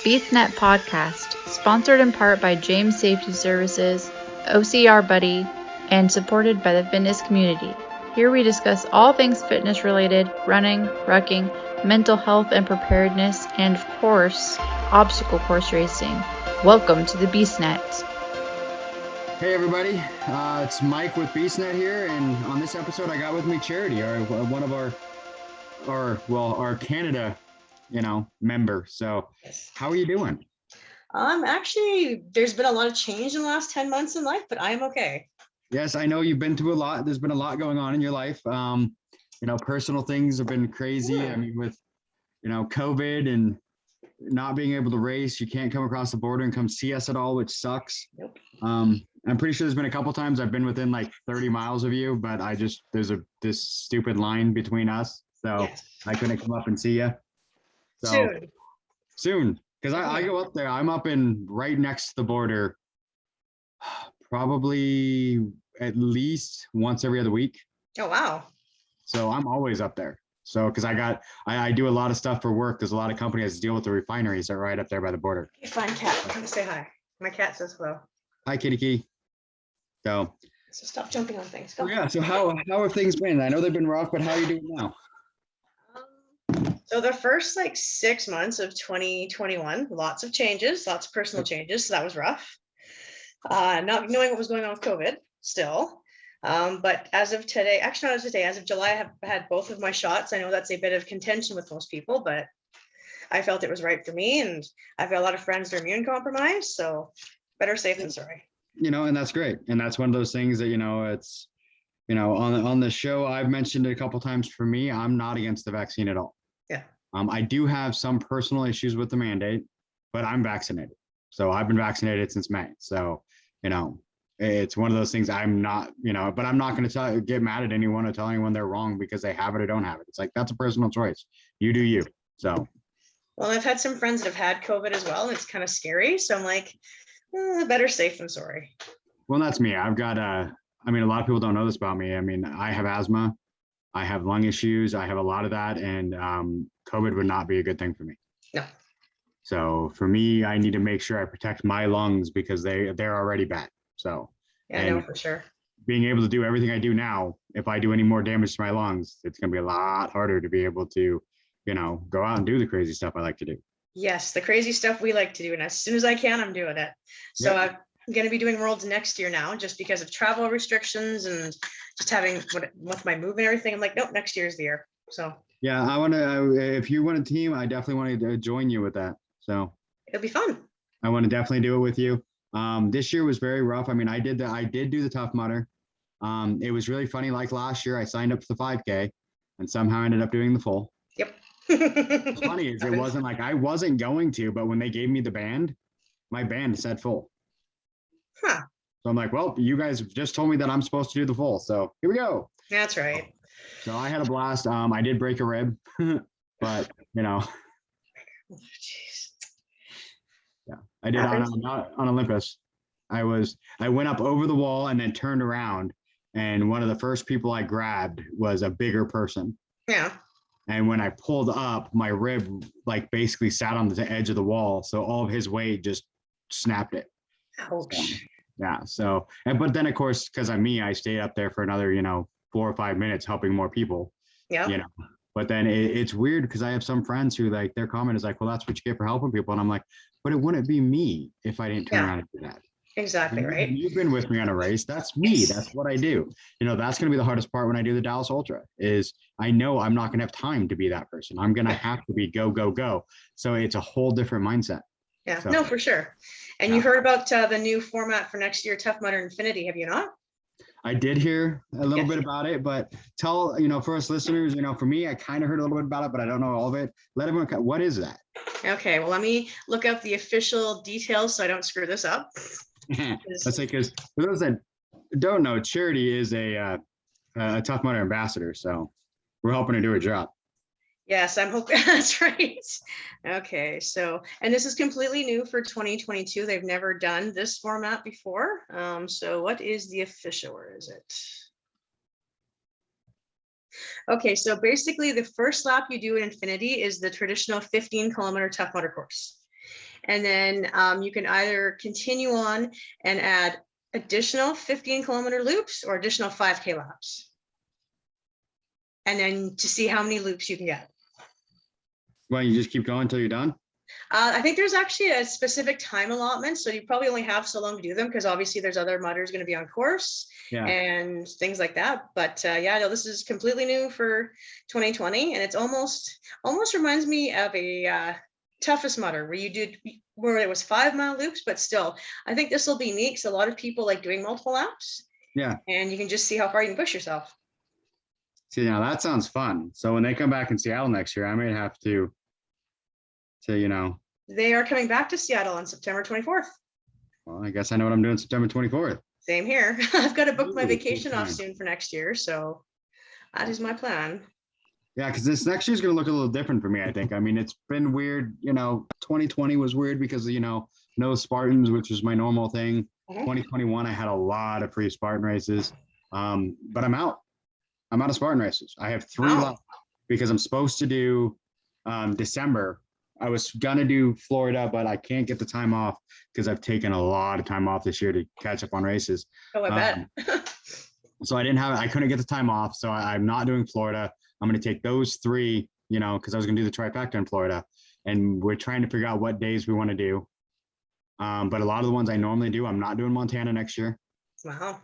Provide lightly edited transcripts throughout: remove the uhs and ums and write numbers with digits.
BeastNet Podcast, sponsored in part by James Safety Services, OCR Buddy, and supported by the fitness community. Here we discuss all things fitness related, running, rucking, mental health and preparedness, and of course, obstacle course racing. Welcome to the BeastNet. Hey everybody, it's Mike with BeastNet here, and on this episode I got with me Charity, one of our Canada, member. So, Yes. how are you doing? Actually, there's been a lot of change in the last 10 months in life, but I'm okay. Yes, I know you've been through a lot. There's been a lot going on in your life. Personal things have been crazy. I mean, with COVID and not being able to race, you can't come across the border and come see us at all, which sucks. Nope. I'm pretty sure there's been a couple times I've been within like 30 miles of you, but there's this stupid line between us, so Yes. I couldn't come up and see you. So soon, because I go up there. I'm up in right next to the border, probably at least once every other week. Oh, wow. So I'm always up there. So because I do a lot of stuff for work. There's a lot of companies that deal with the refineries that are right up there by the border. Okay, fine, cat. Come say hi. My cat says hello. Hi, kitty kitty. So stop jumping on things. Go. Yeah. So how have things been? I know they've been rough, but how are you doing now? So the first 6 months of 2021, lots of changes, lots of personal changes. So that was rough. Not knowing what was going on with COVID still. But as of today, actually not as of today, as of July, I have had both of my shots. I know that's a bit of contention with most people, but I felt it was right for me. And I've got a lot of friends that are immune compromised. So better safe than sorry. And that's great. And that's one of those things that, it's, on the show, I've mentioned it a couple of times. For me, I'm not against the vaccine at all. Yeah. I do have some personal issues with the mandate, but I'm vaccinated. So I've been vaccinated since May. So, it's one of those things I'm not, but I'm not going to get mad at anyone or tell anyone they're wrong because they have it or don't have it. It's like, that's a personal choice. You do you. So. Well, I've had some friends that have had COVID as well, and it's kind of scary. So I'm like, better safe than sorry. Well, that's me. I've got, a lot of people don't know this about me. I have asthma, I have lung issues, I have a lot of that, and COVID would not be a good thing for me. No. So for me, I need to make sure I protect my lungs because they're already bad. So yeah, I know for sure. Being able to do everything I do now, if I do any more damage to my lungs, it's going to be a lot harder to be able to, go out and do the crazy stuff I like to do. Yes, the crazy stuff we like to do. And as soon as I can, I'm doing it. So Yep. I'm going to be doing Worlds next year now, just because of travel restrictions and just having with my move and everything. I'm like, nope, next year's the year. So yeah, I want to, if you want a team, I definitely want to join you with that. So it'll be fun. I want to definitely do it with you. This year was very rough. I did do the Tough Mudder. It was really funny. Like last year, I signed up for the 5K and somehow ended up doing the full. Yep. What's funny is it wasn't like I wasn't going to, but when they gave me the band, my band said full. Huh. So I'm like, well, you guys just told me that I'm supposed to do the full. So here we go. That's right. So I had a blast. I did break a rib, but Oh, jeez. Yeah, I did on Olympus. I went up over the wall and then turned around, and one of the first people I grabbed was a bigger person. Yeah. And when I pulled up, my rib basically sat on the edge of the wall, so all of his weight just snapped it. Ouch. So, yeah. So, but then of course, because I'm me, I stayed up there for another 4 or 5 minutes helping more people. Yeah. But then it's weird because I have some friends who their comment is like, well, that's what you get for helping people, and I'm like, but it wouldn't be me if I didn't turn around and do that. Exactly right. You've been with me on a race. That's me. Yes. That's what I do. That's going to be the hardest part when I do the Dallas Ultra is I know I'm not going to have time to be that person. I'm going to have to be go, go, go. So it's a whole different mindset. Yeah, no, for sure. And you heard about the new format for next year, Tough Mudder Infinity, have you not? I did hear a little bit about it, but tell, for us listeners, for me, I kind of heard a little bit about it, but I don't know all of it. Let everyone, what is that? Okay, well, let me look up the official details so I don't screw this up. Let's say, because for those that don't know, Charity is a Tough Mudder ambassador, so we're helping her do her job. Yes, I'm hoping that's right. Okay, so, and this is completely new for 2022. They've never done this format before. So what is the official, where is it? Okay, so basically the first lap you do in Infinity is the traditional 15-kilometer Tough Mudder course. And then you can either continue on and add additional 15-kilometer loops or additional 5K laps. And then to see how many loops you can get. Well, you just keep going until you're done? I think there's actually a specific time allotment, so you probably only have so long to do them, because obviously there's other mudders going to be on course and things like that. But yeah, no, this is completely new for 2020, and it's almost reminds me of a toughest mudder where it was 5-mile loops, but still, I think this will be neat because a lot of people like doing multiple laps. Yeah, and you can just see how far you can push yourself. See, now that sounds fun. So when they come back in Seattle next year, I may have to They are coming back to Seattle on September 24th. Well, I guess I know what I'm doing September 24th. Same here. I've got to book my vacation off soon for next year. So that is my plan. Yeah, because this next year is going to look a little different for me, I think. I mean, it's been weird. 2020 was weird because, no Spartans, which was my normal thing. 2021, I had a lot of free Spartan races. But I'm out. I'm out of Spartan races. I have 3 left because I'm supposed to do December. I was going to do Florida, but I can't get the time off because I've taken a lot of time off this year to catch up on races. Oh, I bet. So I couldn't get the time off. So I'm not doing Florida. I'm going to take those 3, because I was going to do the trifecta in Florida, and we're trying to figure out what days we want to do. But a lot of the ones I normally do, I'm not doing Montana next year. Wow.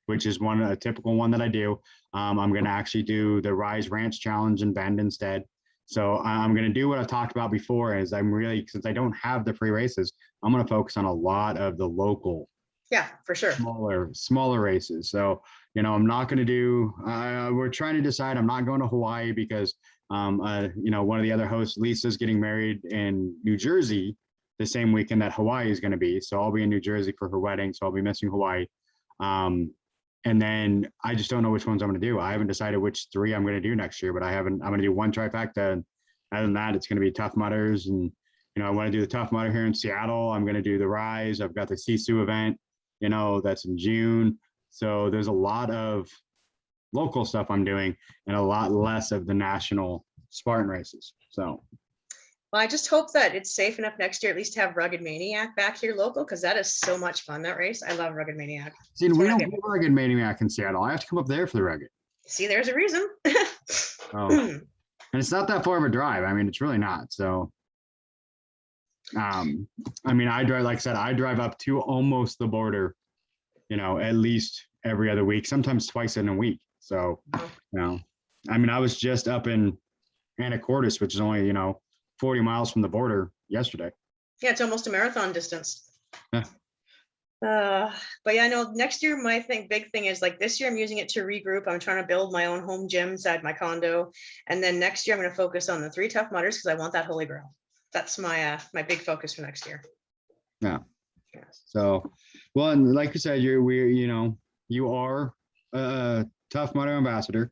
Which is a typical one that I do. I'm going to actually do the Rise Ranch Challenge in Bend instead. So I'm going to do what I've talked about before is since I don't have the free races, I'm going to focus on a lot of the local. Yeah, for sure. Smaller races. So, I'm not going to do, we're trying to decide, I'm not going to Hawaii because, one of the other hosts, Lisa's getting married in New Jersey the same weekend that Hawaii is going to be. So I'll be in New Jersey for her wedding. So I'll be missing Hawaii. And then I just don't know which ones I'm going to do. I haven't decided which 3 I'm going to do next year, but I'm going to do 1 trifecta. And other than that, it's going to be Tough Mudders. And, I want to do the Tough Mudder here in Seattle. I'm going to do the Rise. I've got the Sisu event, that's in June. So there's a lot of local stuff I'm doing and a lot less of the national Spartan races. So. Well, I just hope that it's safe enough next year, at least to have Rugged Maniac back here local, because that is so much fun, that race. I love Rugged Maniac. See, we don't get Rugged Maniac in Seattle. I have to come up there for the Rugged. See, there's a reason. And it's not that far of a drive. I mean, it's really not. So, I drive, like I said, I drive up to almost the border, at least every other week, sometimes twice in a week. So, I was just up in Anacortes, which is only, 40 miles from the border yesterday. Yeah, it's almost a marathon distance. Yeah. But yeah, no, next year, my big thing is like this year, I'm using it to regroup. I'm trying to build my own home gym inside my condo. And then next year, I'm going to focus on the 3 Tough Mudders because I want that holy grail. That's my big focus for next year. Yeah. So, well, and like you said, you are a Tough Mudder ambassador.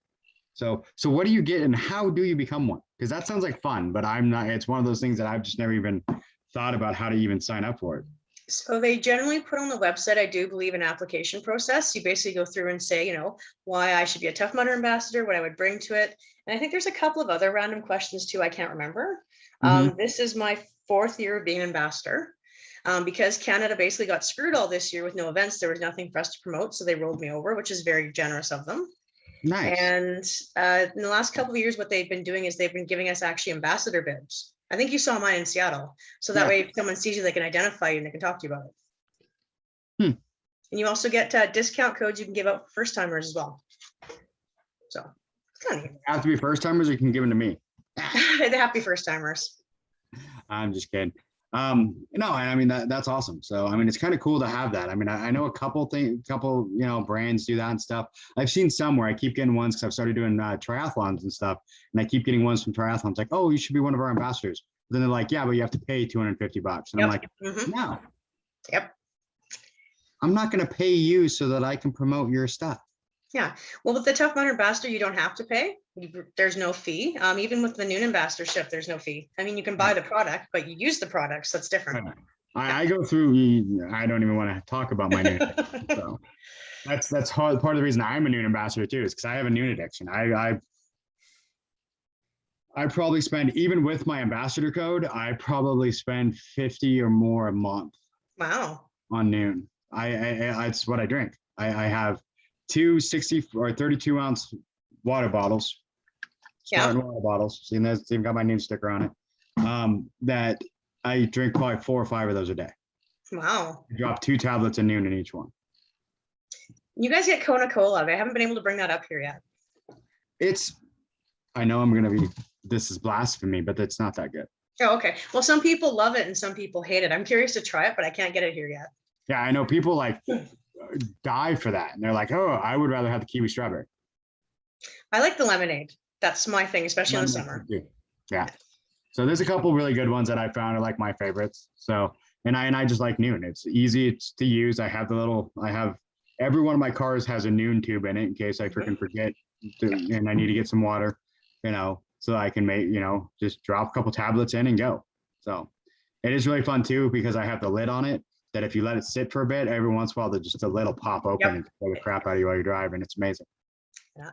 So what do you get and how do you become one? Because that sounds like fun, but I'm not. It's one of those things that I've just never even thought about how to even sign up for it. So they generally put on the website, I do believe, an application process. You basically go through and say, why I should be a Tough Mudder ambassador, what I would bring to it. And I think there's a couple of other random questions too. I can't remember. This is my 4th year of being an ambassador. Because Canada basically got screwed all this year with no events. There was nothing for us to promote. So they rolled me over, which is very generous of them. Nice. And in the last couple of years, what they've been doing is they've been giving us actually ambassador bibs. I think you saw mine in Seattle. So that way, if someone sees you, they can identify you and they can talk to you about it. And you also get discount codes you can give out for first timers as well. So it's kind of neat. Have to be first timers or you can give them to me? They have to be first timers. I'm just kidding. That's awesome. So, it's kind of cool to have that. I know a couple brands do that and stuff. I've seen some where I keep getting ones because I've started doing triathlons and stuff. And I keep getting ones from triathlons like, oh, you should be one of our ambassadors. But then they're like, yeah, but you have to pay $250. And I'm like, no. Yep. I'm not going to pay you so that I can promote your stuff. Yeah. Well, with the Tough Mudder ambassador, you don't have to pay. There's no fee. Even with the Nuun ambassadorship, there's no fee. You can buy the product, but you use the product, so that's different. I go through. I don't even want to talk about my Nuun. So that's part of the reason I'm a Nuun ambassador too, is because I have a Nuun addiction. I probably spend, even with my ambassador code, I probably spend 50 or more a month Wow. on Nuun. It's what I drink. I have two 60 or 32 ounce water bottles, Yeah. Spartan water bottles. See, it's even got my Nuun sticker on it. That I drink probably 4 or 5 of those a day. Wow. I drop 2 tablets of Nuun in each one. You guys get Kona Cola. I haven't been able to bring that up here yet. I know I'm going to be, this is blasphemy, but it's not that good. Oh, okay. Well, some people love it and some people hate it. I'm curious to try it, but I can't get it here yet. Yeah, I know people like die for that. And they're like, oh, I would rather have the kiwi strawberry. I like the lemonade. That's my thing, especially in the summer. Yeah. So there's a couple really good ones that I found are like my favorites. So, and I just like Nuun. It's easy to use. I have every one of my cars has a Nuun tube in it in case I freaking forget and I need to get some water, so I can just drop a couple tablets in and go. So it is really fun too, because I have the lid on it that if you let it sit for a bit, every once in a while, the lid will pop open and pull the crap out of you while you're driving. It's amazing. Yeah.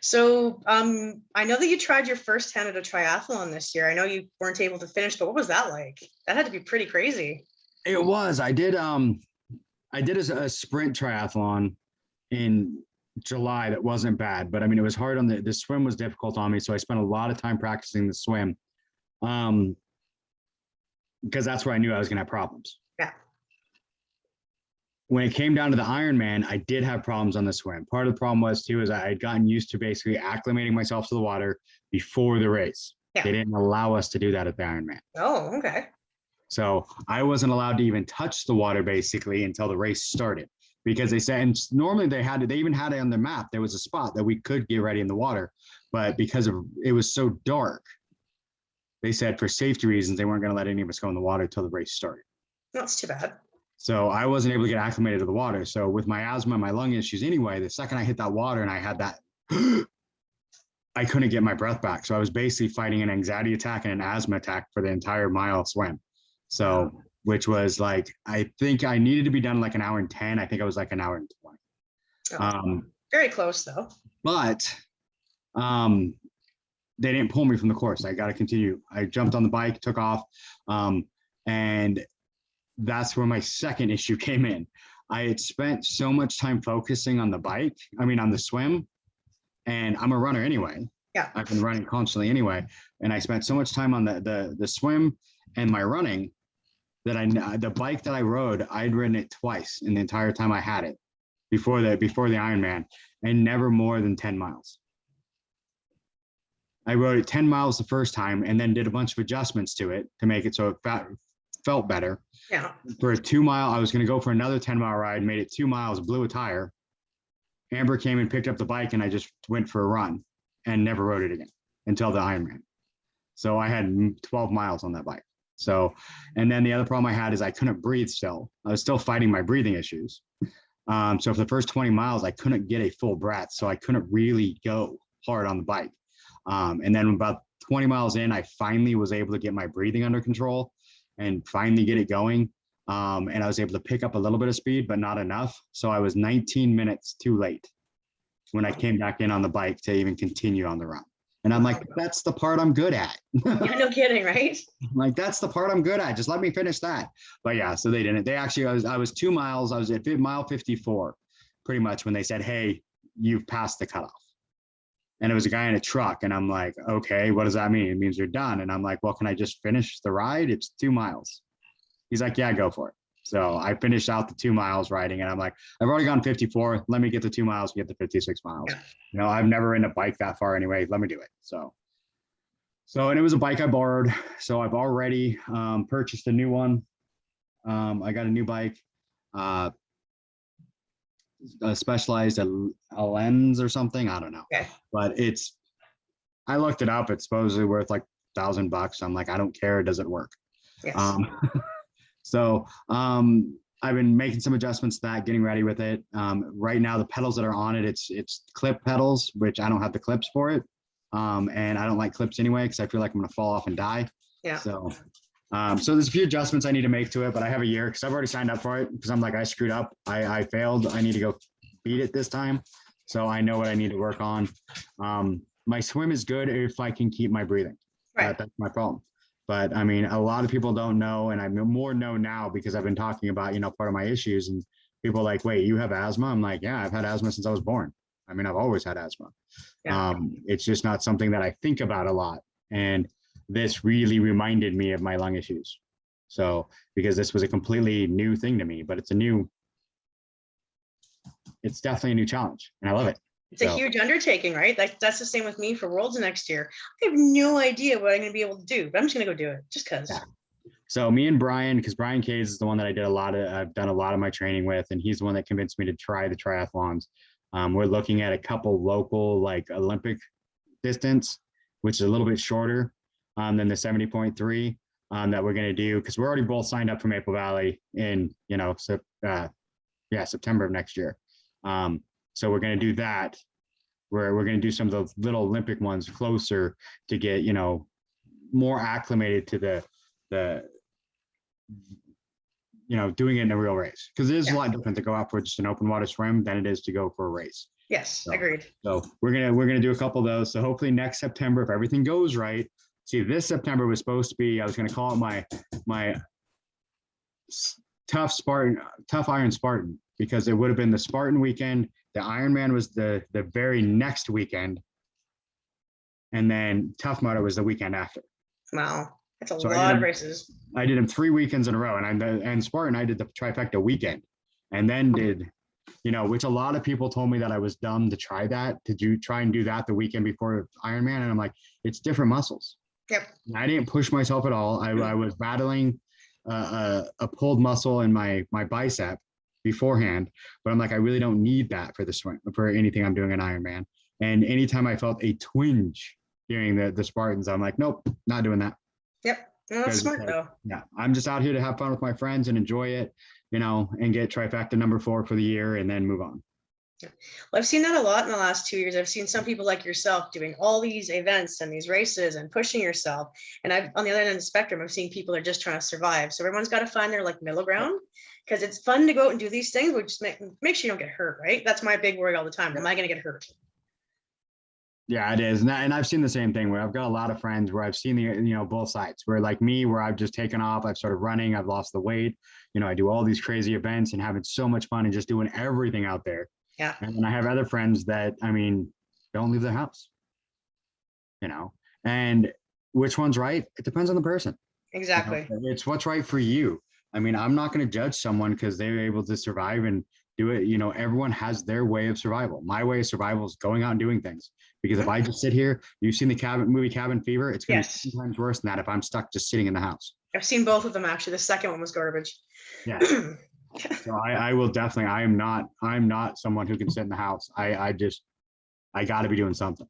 So I know that you tried your first Canada triathlon this year. I know you weren't able to finish, but what was that like? That had to be pretty crazy. It was. I did a sprint triathlon in July that wasn't bad, but I mean, it was hard on the swim was difficult on me. So I spent a lot of time practicing the swim because that's where I knew I was going to have problems. Yeah. When it came down to the Ironman, I did have problems on the swim. Part of the problem was too, is I had gotten used to basically acclimating myself to the water before the race. Yeah. They didn't allow us to do that at the Ironman. Oh, okay. So I wasn't allowed to even touch the water basically until the race started, because they said, and normally they even had it on their map. There was a spot that we could get ready in the water, but because it was so dark, they said for safety reasons, they weren't going to let any of us go in the water until the race started. That's too bad. So I wasn't able to get acclimated to the water. So with my asthma, my lung issues anyway, the second I hit that water and I had that, I couldn't get my breath back. So I was basically fighting an anxiety attack and an asthma attack for the entire mile swim. So, which was like, I think I needed to be done like an hour and 10. I think I was like an hour and 20. Very close though. But they didn't pull me from the course. I got to continue. I jumped on the bike, took off. And that's where my second issue came in. I had spent so much time focusing on on the swim, and I'm a runner anyway. Yeah. I've been running constantly anyway. And I spent so much time on the swim and my running that the bike that I rode, I'd ridden it twice in the entire time I had it before the Ironman, and never more than 10 miles. I rode it 10 miles the first time and then did a bunch of adjustments to it to make it so it felt better. Yeah. For a 2 mile, I was going to go for another 10-mile ride, made it 2 miles, blew a tire. Amber came and picked up the bike and I just went for a run and never rode it again until the Ironman. So I had 12 miles on that bike. So, and then the other problem I had is I couldn't breathe still. I was still fighting my breathing issues. So for the first 20 miles, I couldn't get a full breath. So I couldn't really go hard on the bike. And then about 20 miles in, I finally was able to get my breathing under control and finally get it going. And I was able to pick up a little bit of speed, but not enough. So I was 19 minutes too late when I came back in on the bike to even continue on the run. And I'm like, that's the part I'm good at. Yeah, no kidding, right? Like, that's the part I'm good at. Just let me finish that. But yeah, so they didn't. They actually, I was 2 miles. I was at mile 54, pretty much, when they said, hey, you've passed the cutoff. And it was a guy in a truck. And I'm like, okay, what does that mean? It means you're done. And I'm like, well, can I just finish the ride? It's 2 miles. He's like, yeah, go for it. So I finished out the 2 miles riding, and I'm like, I've already gone 54. Let me get the 2 miles, get the 56 miles. Yeah. I've never ridden a bike that far anyway. Let me do it. So, and it was a bike I borrowed. So I've already purchased a new one. I got a new bike, a Specialized a lens or something. I don't know. Okay. But I looked it up. It's supposedly worth like $1,000. I'm like, I don't care. Does it work? Yes. So I've been making some adjustments to that, getting ready with it. Right now, the pedals that are on it, it's clip pedals, which I don't have the clips for it. And I don't like clips anyway, because I feel like I'm going to fall off and die. Yeah. So there's a few adjustments I need to make to it, but I have a year because I've already signed up for it, because I'm like, I screwed up. I failed. I need to go beat it this time. So I know what I need to work on. my swim is good if I can keep my breathing. Right. That's my problem. But I mean, a lot of people don't know, and I more know now because I've been talking about, part of my issues, and people are like, wait, you have asthma? I'm like, yeah, I've had asthma since I was born. I mean, I've always had asthma. Yeah. It's just not something that I think about a lot. And this really reminded me of my lung issues. So, because this was a completely new thing to me, but it's definitely a new challenge, and I love it. It's a huge undertaking, right? Like that's the same with me for Worlds next year. I have no idea what I'm going to be able to do, but I'm just going to go do it just because. Yeah. So me and Brian, because Brian Case is the one that I've done a lot of my training with, and he's the one that convinced me to try the triathlons. We're looking at a couple local, like Olympic distance, which is a little bit shorter than the 70.3 that we're going to do, because we're already both signed up for Maple Valley in, September of next year. So we're going to do that, where we're going to do some of the little Olympic ones closer to get, more acclimated to the doing it in a real race. Because it is a lot different to go out for just an open water swim than it is to go for a race. Yes, agreed. So we're gonna do a couple of those. So hopefully next September, if everything goes right. See, this September was supposed to be, I was going to call it my tough Iron Spartan, because it would have been the Spartan weekend. The Ironman was the very next weekend, and then Tough Mudder was the weekend after. Wow, that's a lot of races. I did them 3 weekends in a row, and Spartan I did the trifecta weekend, and then did, which a lot of people told me that I was dumb to try that, try and do that the weekend before Ironman, and I'm like, it's different muscles. Yep. And I didn't push myself at all. I was battling a pulled muscle in my bicep beforehand, but I'm like, I really don't need that for the swim, for anything I'm doing in Ironman. And anytime I felt a twinge during the Spartans, I'm like, nope, not doing that. Yep. Well, that's smart though. Yeah, I'm just out here to have fun with my friends and enjoy it, and get trifecta number 4 for the year, and then move on. Well, I've seen that a lot in the last 2 years. I've seen some people like yourself doing all these events and these races and pushing yourself. And on the other end of the spectrum, I've seen people are just trying to survive. So everyone's got to find their middle ground, because it's fun to go out and do these things, but just make sure you don't get hurt, right? That's my big worry all the time. Am I going to get hurt? Yeah, it is. And I've seen the same thing, where I've got a lot of friends where I've seen the, both sides, where like me, where I've just taken off, I've started running, I've lost the weight, I do all these crazy events and having so much fun and just doing everything out there. Yeah. And then I have other friends that, don't leave their house, and which one's right? It depends on the person. Exactly. It's what's right for you. I'm not going to judge someone because they're able to survive and do it. Everyone has their way of survival. My way of survival is going out and doing things, because if I just sit here, you've seen the movie Cabin Fever, it's going to be 10 times worse than that if I'm stuck just sitting in the house. I've seen both of them, actually. The second one was garbage. Yeah. So I will definitely, I'm not someone who can sit in the house. I got to be doing something.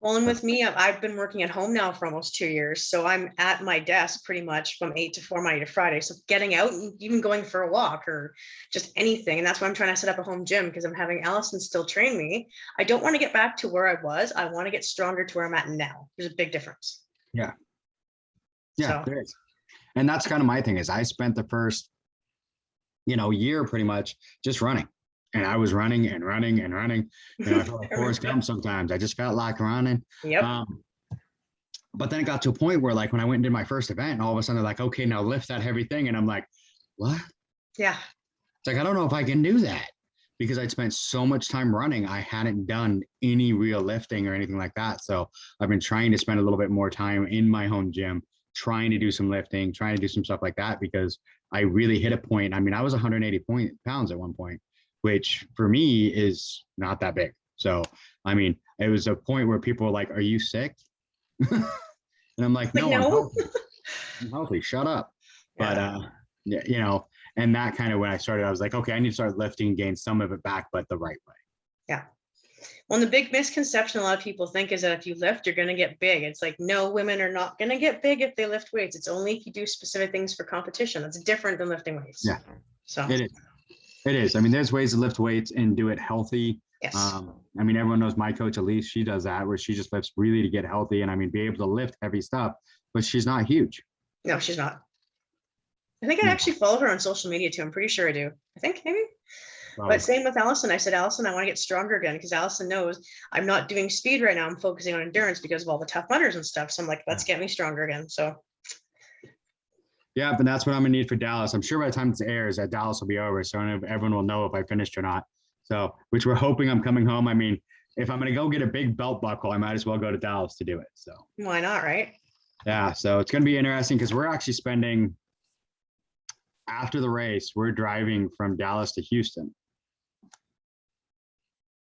Well, and with me, I've been working at home now for almost 2 years. So I'm at my desk pretty much from 8 to 4 Monday to Friday. So getting out and even going for a walk or just anything. And that's why I'm trying to set up a home gym, because I'm having Allison still train me. I don't want to get back to where I was. I want to get stronger to where I'm at now. There's a big difference. Yeah. Yeah, there is. And that's kind of my thing, is I spent the first, year pretty much just running. And I was running and running and running. I felt like Forrest Gump sometimes. I just felt like running. Yep. But then it got to a point where, like, when I went and did my first event, and all of a sudden they're like, okay, now lift that heavy thing. And I'm like, what? Yeah. It's like, I don't know if I can do that, because I'd spent so much time running. I hadn't done any real lifting or anything like that. So I've been trying to spend a little bit more time in my home gym, trying to do some lifting, trying to do some stuff like that, because I really hit a point. I was 180 pounds at one point, which for me is not that big. So, it was a point where people were like, are you sick? And I'm like, no, I'm healthy. Shut up. Yeah. But, and that kind of when I started, I was like, okay, I need to start lifting, gain some of it back, but the right way. Yeah. Well, the big misconception a lot of people think is that if you lift, you're going to get big. It's like, no, women are not going to get big if they lift weights. It's only if you do specific things for competition. That's different than lifting weights. Yeah. So it is. It is. There's ways to lift weights and do it healthy. Yes. Everyone knows my coach, Elise, she does that, where she just lifts really to get healthy and be able to lift heavy stuff, but she's not huge. No, she's not. I think I actually follow her on social media too. I'm pretty sure I do. I think maybe. But same with Allison. I said, Allison, I want to get stronger again, because Allison knows I'm not doing speed right now. I'm focusing on endurance because of all the Tough Mudders and stuff. So I'm like, let's get me stronger again. So yeah, but that's what I'm gonna need for Dallas. I'm sure by the time this airs that Dallas will be over, so everyone will know if I finished or not. So, which we're hoping I'm coming home. I mean, if I'm gonna go get a big belt buckle, I might as well go to Dallas to do it. So why not, right? yeah, so it's gonna be interesting because we're actually spending, after the race, we're driving from Dallas to Houston.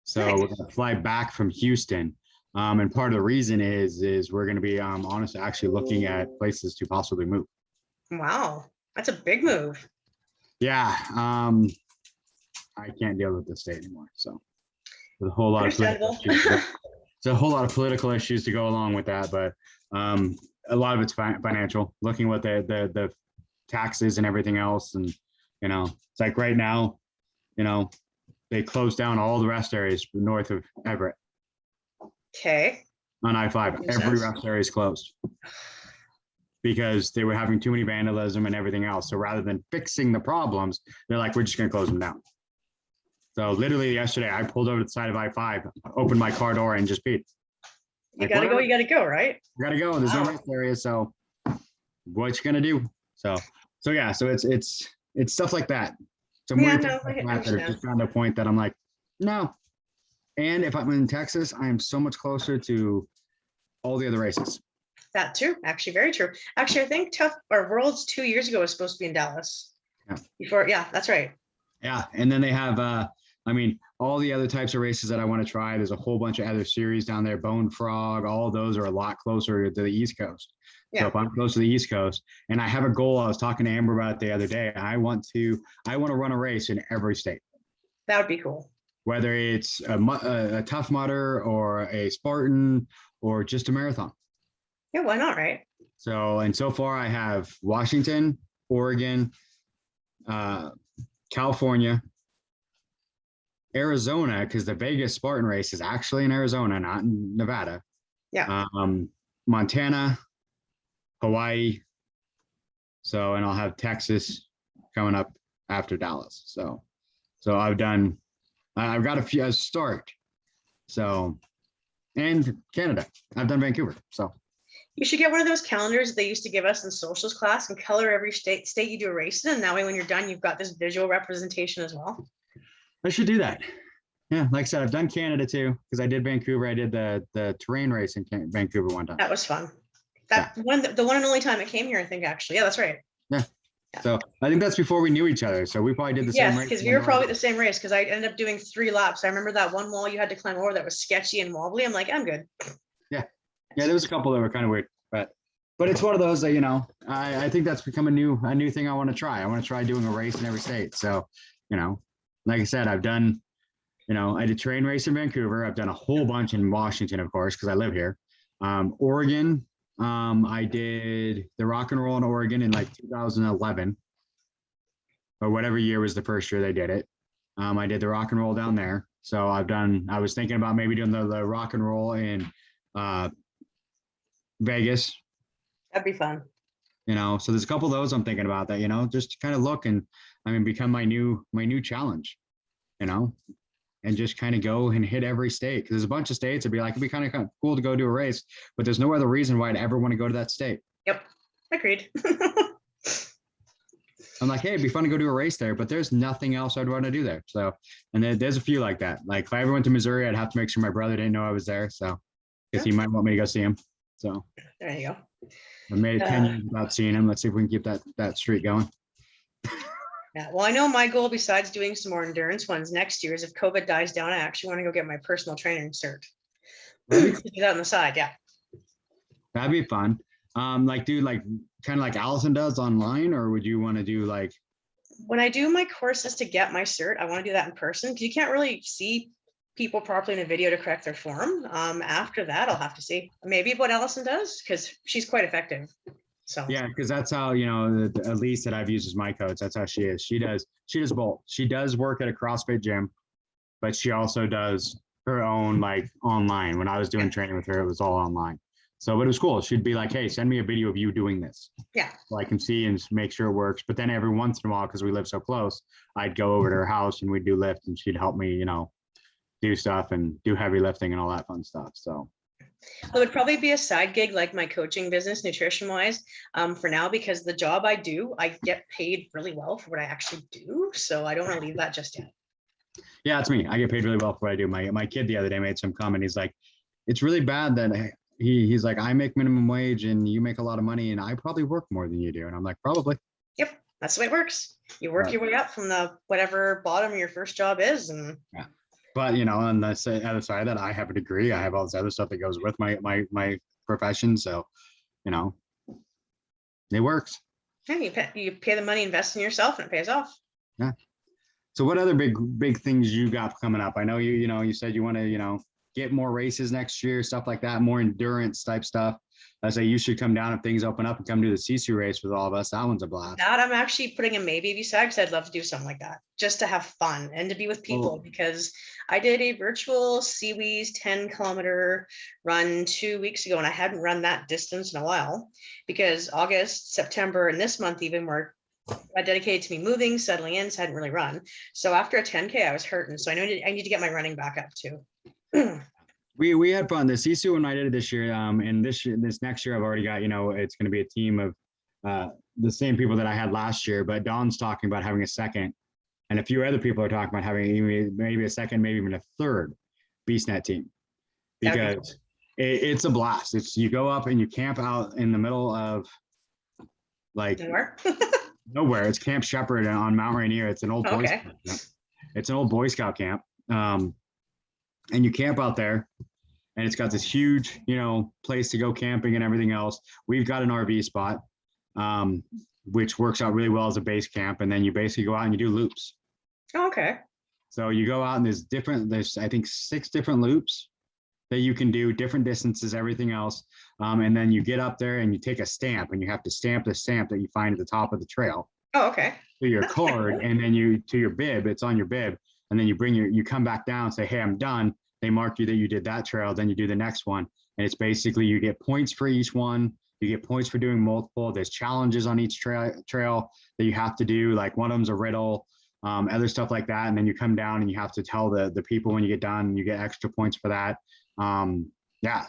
So Nice. we're gonna fly back from Houston. And part of the reason is we're gonna be honestly actually looking at places to possibly move. Wow, that's a big move. Yeah, I can't deal with this state anymore. So there's a whole lot of political issues. There's a whole lot of political issues to go along with that, but a lot of it's financial. Looking what the taxes and everything else, and it's like right now, they closed down all the rest areas north of Everett. Okay. On I-5, every rest area is closed because they were having too many vandalism and everything else. So rather than fixing the problems, they're like, we're just going to close them down. So literally yesterday, I pulled over to the side of I-5, opened my car door, and just peed. You gotta go. You gotta go, right? You gotta go. There's no rest area, so what you gonna do? So yeah. So it's stuff like that. So more that are just found a point that I'm like, no. And if I'm in Texas, I am so much closer to all the other races. That too, actually, very true. Actually, I think Worlds 2 years ago was supposed to be in Dallas. Yeah. That's right. Yeah, and then they have, all the other types of races that I want to try. There's a whole bunch of other series down there. Bone Frog, all those are a lot closer to the East Coast. Yeah. So if I'm close to the East Coast, and I have a goal, I was talking to Amber about it the other day. I want to run a race in every state. That would be cool. Whether it's a Tough Mudder or a Spartan or just a marathon. Yeah, why not, right? So far I have Washington, Oregon, California, Arizona, because the Vegas Spartan race is actually in Arizona, not in Nevada. Yeah. Montana, Hawaii. And I'll have Texas coming up after Dallas. So I've got a start. And Canada. I've done Vancouver. So you should get one of those calendars they used to give us in socials class and color every state you do a race in. And that way, when you're done, you've got this visual representation as well. I should do that. Yeah, like I said, I've done Canada too, because I did Vancouver. I did the terrain race in Vancouver one time. That was fun. The one and only time it came here, I think, actually. Yeah, that's right. Yeah. So I think that's before we knew each other. So we probably did the same race. Yes, because we were probably the same race, because I ended up doing 3 laps. I remember that one wall you had to climb over that was sketchy and wobbly. I'm like, I'm good. Yeah. Yeah, there was a couple that were kind of weird, but it's one of those that, I think that's become a new thing I want to try. I want to try doing a race in every state. So, like I said, I've done, I did train race in Vancouver. I've done a whole bunch in Washington, of course, because I live here. Oregon, I did the rock and roll in Oregon in like 2011 or whatever year was the first year they did it. I did the rock and roll down there. So I was thinking about maybe doing the rock and roll in Vegas. That'd be fun. So there's a couple of those I'm thinking about that, just kind of look and become my new challenge, and just kind of go and hit every state. Because there's a bunch of states it'd be kind of cool to go do a race, but there's no other reason why I'd ever want to go to that state. Yep. Agreed. I'm like, hey, it'd be fun to go do a race there, but there's nothing else I'd want to do there. So, and there's a few like that. Like if I ever went to Missouri, I'd have to make sure my brother didn't know I was there. So, because he might want me to go see him. So there you go. I made it 10 years without seeing him. Let's see if we can keep that streak going. Yeah, well, I know my goal, besides doing some more endurance ones next year, is if COVID dies down, I actually want to go get my personal training cert. Do that on the side, yeah. That'd be fun. Do kind of like Allison does online, or would you want to do like? When I do my courses to get my cert, I want to do that in person, because you can't really see people properly in a video to correct their form. After that, I'll have to see maybe what Allison does, because she's quite effective. So yeah, because that's how Elise that I've used as my coach. That's how she is. She does both. She does work at a CrossFit gym, but she also does her own like online. When I was doing training with her, it was all online. So, but it was cool. She'd be like, hey, send me a video of you doing this. Yeah. So I can see and make sure it works. But then every once in a while, because we live so close, I'd go over to her house and we'd do lift and she'd help me, do stuff and do heavy lifting and all that fun stuff. So It would probably be a side gig like my coaching business, nutrition wise, for now, because the job I do, I get paid really well for what I actually do. So I don't want to leave that just yet. yeah, it's me. I get paid really well for what I do. My kid the other day made some comment. He's like, it's really bad that he's like, I make minimum wage and you make a lot of money and I probably work more than you do. And I'm like, probably. Yep. That's the way it works. You work your way up from the whatever bottom your first job is. And yeah. But on the other side of that, I have a degree. I have all this other stuff that goes with my profession. So, it works. yeah, you pay the money, invest in yourself, and it pays off. Yeah. So what other big things you got coming up? I know you said you want to, get more races next year, stuff like that, more endurance type stuff. I say you should come down if things open up and come do the CC race with all of us. That one's a blast. That I'm actually putting a maybe beside, because I'd love to do something like that, just to have fun and to be with people. Because I did a virtual Seawees 10-kilometer run 2 weeks ago, and I hadn't run that distance in a while, because August, September, and this month even were dedicated to me moving, settling in, so I hadn't really run. So after a 10K, I was hurting. So I need to get my running back up too. We had fun. The CC one I did it this year, and this next year I've already got, it's going to be a team of the same people that I had last year. But Dawn's talking about having a second, and a few other people are talking about having maybe a second, maybe even a third BeastNet team, because it's a blast. It's you go up and you camp out in the middle of like nowhere. It's Camp Shepherd on Mount Rainier. It's an old Boy Scout camp. It's an old Boy Scout camp. And you camp out there and it's got this huge, place to go camping and everything else. We've got an RV spot, which works out really well as a base camp. And then you basically go out and you do loops. Okay. So you go out and there's I think 6 different loops that you can do, different distances, everything else. And then you get up there and you take a stamp and you have to stamp the stamp that you find at the top of the trail. Oh, okay. To your card, and then to your bib, it's on your bib. And then you come back down and say, hey, I'm done. They mark you that you did that trail. Then you do the next one. And it's basically, you get points for each one. You get points for doing multiple. There's challenges on each trail that you have to do. Like one of them's a riddle, other stuff like that. And then you come down and you have to tell the people when you get done, and you get extra points for that.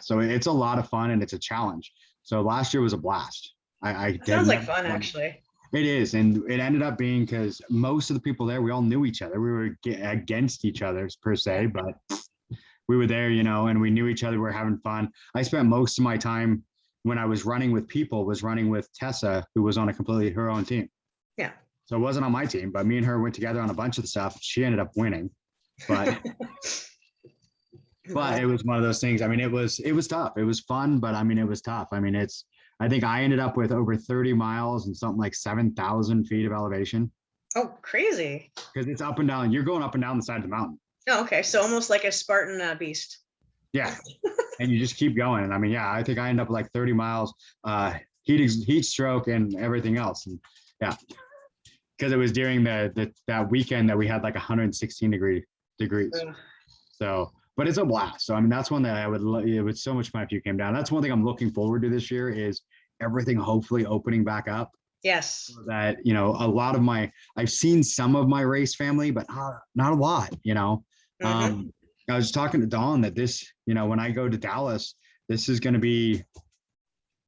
So it's a lot of fun and it's a challenge. So last year was a blast. Sounds like fun, actually. It is. And it ended up being, because most of the people there, we all knew each other. We were against each other per se, but we were there, and we knew each other. We were having fun. I spent most of my time when I was running with people was running with Tessa, who was on a completely her own team. Yeah. So it wasn't on my team, but me and her went together on a bunch of the stuff. She ended up winning, but but it was one of those things. I mean, it was tough. It was fun, but I mean, it was tough. I mean, I think I ended up with over 30 miles and something like 7,000 feet of elevation. Oh, crazy. Because it's up and down. You're going up and down the side of the mountain. Oh, okay. So almost like a Spartan beast. Yeah. And you just keep going. And I mean, I think I ended up with like 30 miles, heat stroke and everything else. And yeah, because it was during that weekend that we had like 116 degrees. Ugh. So, but it's a blast. So, I mean, that's one that it was so much fun if you came down. That's one thing I'm looking forward to this year is everything hopefully opening back up. Yes. So that, a lot of I've seen some of my race family, but not a lot, Mm-hmm. I was talking to Dawn that this, when I go to Dallas, this is going to be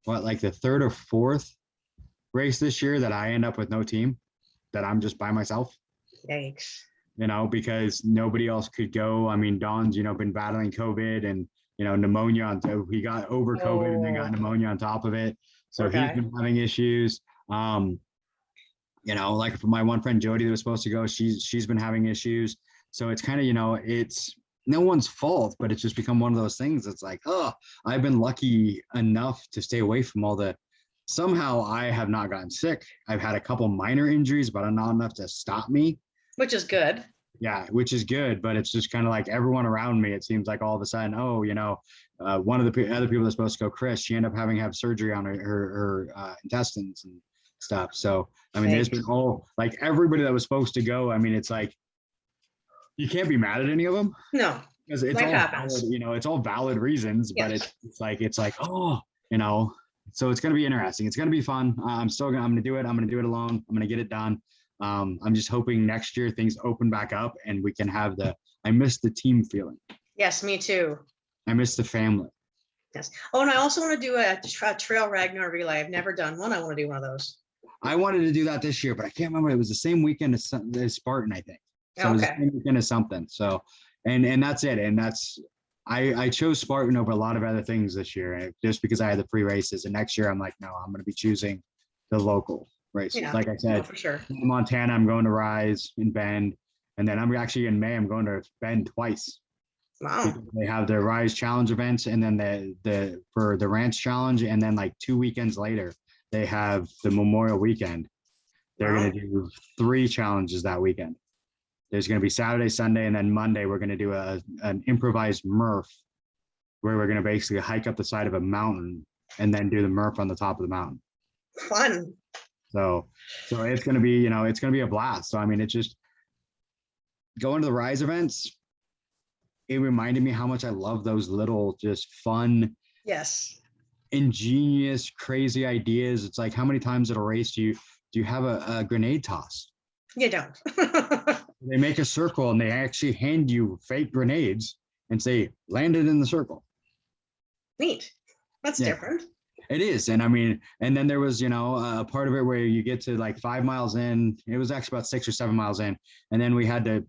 like the 3rd or 4th race this year that I end up with no team, that I'm just by myself. Yikes. Because nobody else could go. I mean, Dawn's, been battling COVID and, pneumonia. He got over COVID and then got pneumonia on top of it. So he's been having issues. Like for my one friend Jody that was supposed to go, she's been having issues. So it's kind of, it's no one's fault, but it's just become one of those things. It's like, I've been lucky enough to stay away from somehow I have not gotten sick. I've had a couple minor injuries, but not enough to stop me. Which is good. Yeah, which is good. But it's just kind of like everyone around me, it seems like all of a sudden, one of the other people that's supposed to go, Chris, she ended up having to have surgery on her intestines and stuff. So, I mean, there's been like everybody that was supposed to go. I mean, it's like, you can't be mad at any of them. No, because it's all valid, it's all valid reasons. Yes. But it's like, you know, so it's going to be interesting. It's going to be fun. I'm going to do it. I'm going to do it alone. I'm going to get it done. I'm just hoping next year things open back up and we can have I miss the team feeling. Yes, me too. I miss the family. Yes. Oh, and I also want to do a trail Ragnar relay. I've never done one. I want to do one of those. I wanted to do that this year, but I can't remember. It was the same weekend as Spartan, I think. So it was the same weekend as something. So, and that's it. And I chose Spartan over a lot of other things this year, just because I had the free races. And next year I'm like, no, I'm going to be choosing the local races. Like I said, for sure. In Montana, I'm going to Rise in Bend. And then I'm actually in May, I'm going to Bend twice. Wow. They have the Rise Challenge events, and then for the Ranch Challenge, and then like 2 weekends later, they have the Memorial Weekend. They're going to do 3 challenges that weekend. There's going to be Saturday, Sunday, and then Monday we're going to do an improvised Murph, where we're going to basically hike up the side of a mountain and then do the Murph on the top of the mountain. Fun. So it's going to be, it's going to be a blast. So I mean, it's just going to the Rise events. It reminded me how much I love those little, just fun, yes, ingenious, crazy ideas. It's like, how many times at a race do you have a grenade toss? You don't. They make a circle and they actually hand you fake grenades and say, land it in the circle. Neat. That's different. It is. And I mean, and then there was, a part of it where you get to like 5 miles in. It was actually about 6 or 7 miles in. And then we had to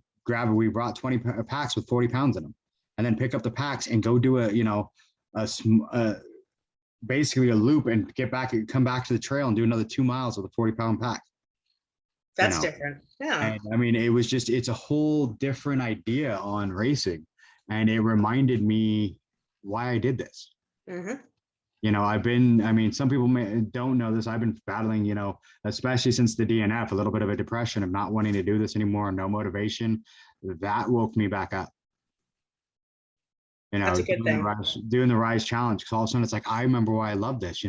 we brought 20 packs with 40 pounds in them, and then pick up the packs and go do basically a loop and come back to the trail and do another 2 miles with a 40-pound pack. That's different. Yeah. And I mean, it's a whole different idea on racing. And it reminded me why I did this. Mm-hmm. Some people don't know this. I've been battling, especially since the DNF, a little bit of a depression of not wanting to do this anymore, no motivation. That woke me back up. That's a good thing. Doing the Rise Challenge, because all of a sudden it's like, I remember why I love this.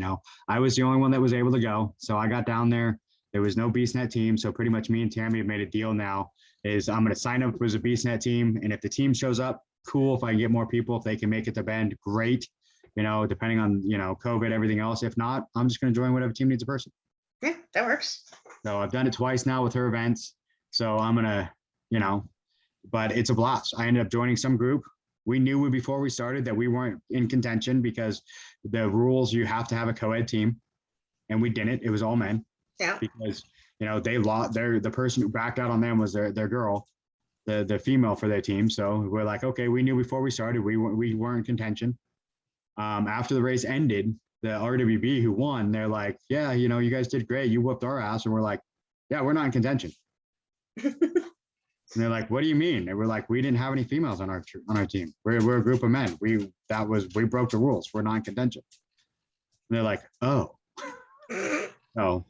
I was the only one that was able to go. So I got down there. There was no BeastNet team. So pretty much me and Tammy have made a deal now is I'm going to sign up as a BeastNet team. And if the team shows up, cool. If I can get more people, if they can make it to Bend, great. Depending on, COVID, everything else. If not, I'm just going to join whatever team needs a person. Yeah, that works. So I've done it twice now with her events. So I'm going to, but it's a blast. I ended up joining some group. We knew before we started that we weren't in contention because the rules, you have to have a co-ed team, and we didn't. It was all men. Yeah. Because, they lost the person who backed out on them was their girl, the female for their team. So we're like, okay, we knew before we started, we weren't in contention. After the race ended, the RWB who won, they're like, yeah, you guys did great. You whooped our ass. And we're like, yeah, we're not in contention. And they're like, what do you mean? And we're like, we didn't have any females on our team. We're a group of men. We broke the rules. We're not in contention. And they're like, oh. Oh.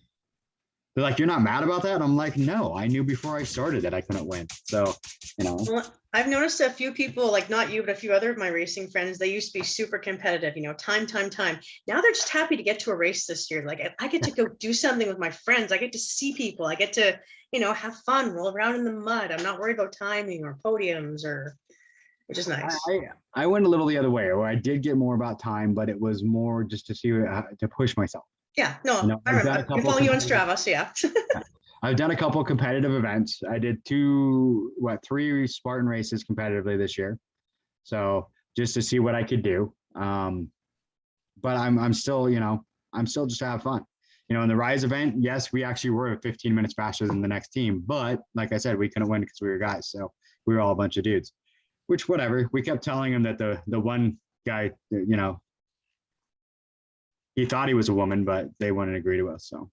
They're like, you're not mad about that? I'm like, no, I knew before I started that I couldn't win. So, Well, I've noticed a few people, like not you, but a few other of my racing friends, they used to be super competitive, time. Now they're just happy to get to a race this year. Like I get to go do something with my friends. I get to see people. I get to, have fun, roll around in the mud. I'm not worried about timing or podiums which is nice. I went a little the other way, where I did get more about time, but it was more just to see, to push myself. Yeah, no, I remember. I'm following you on Strava, so yeah. I've done a couple competitive events. I did 3 Spartan races competitively this year. So just to see what I could do. But I'm still, I'm still just to have fun. In the Rise event, yes, we actually were 15 minutes faster than the next team. But like I said, we couldn't win because we were guys. So we were all a bunch of dudes, which whatever. We kept telling him that the one guy, he thought he was a woman, but they wouldn't agree to us. So.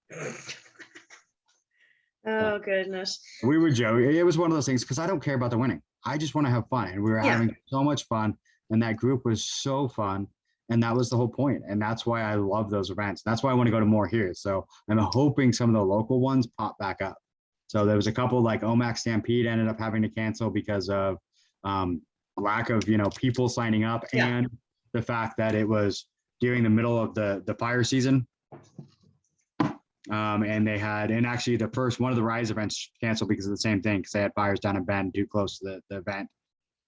Oh, goodness. We were joking. It was one of those things because I don't care about the winning. I just want to have fun. And we were having so much fun. And that group was so fun. And that was the whole point. And that's why I love those events. That's why I want to go to more here. So I'm hoping some of the local ones pop back up. So there was a couple like Omac Stampede ended up having to cancel because of lack of, people signing up and the fact that it was during the middle of the fire season. And they had, and actually one of the Rise events canceled because of the same thing, because they had fires down in Bend too close to the event.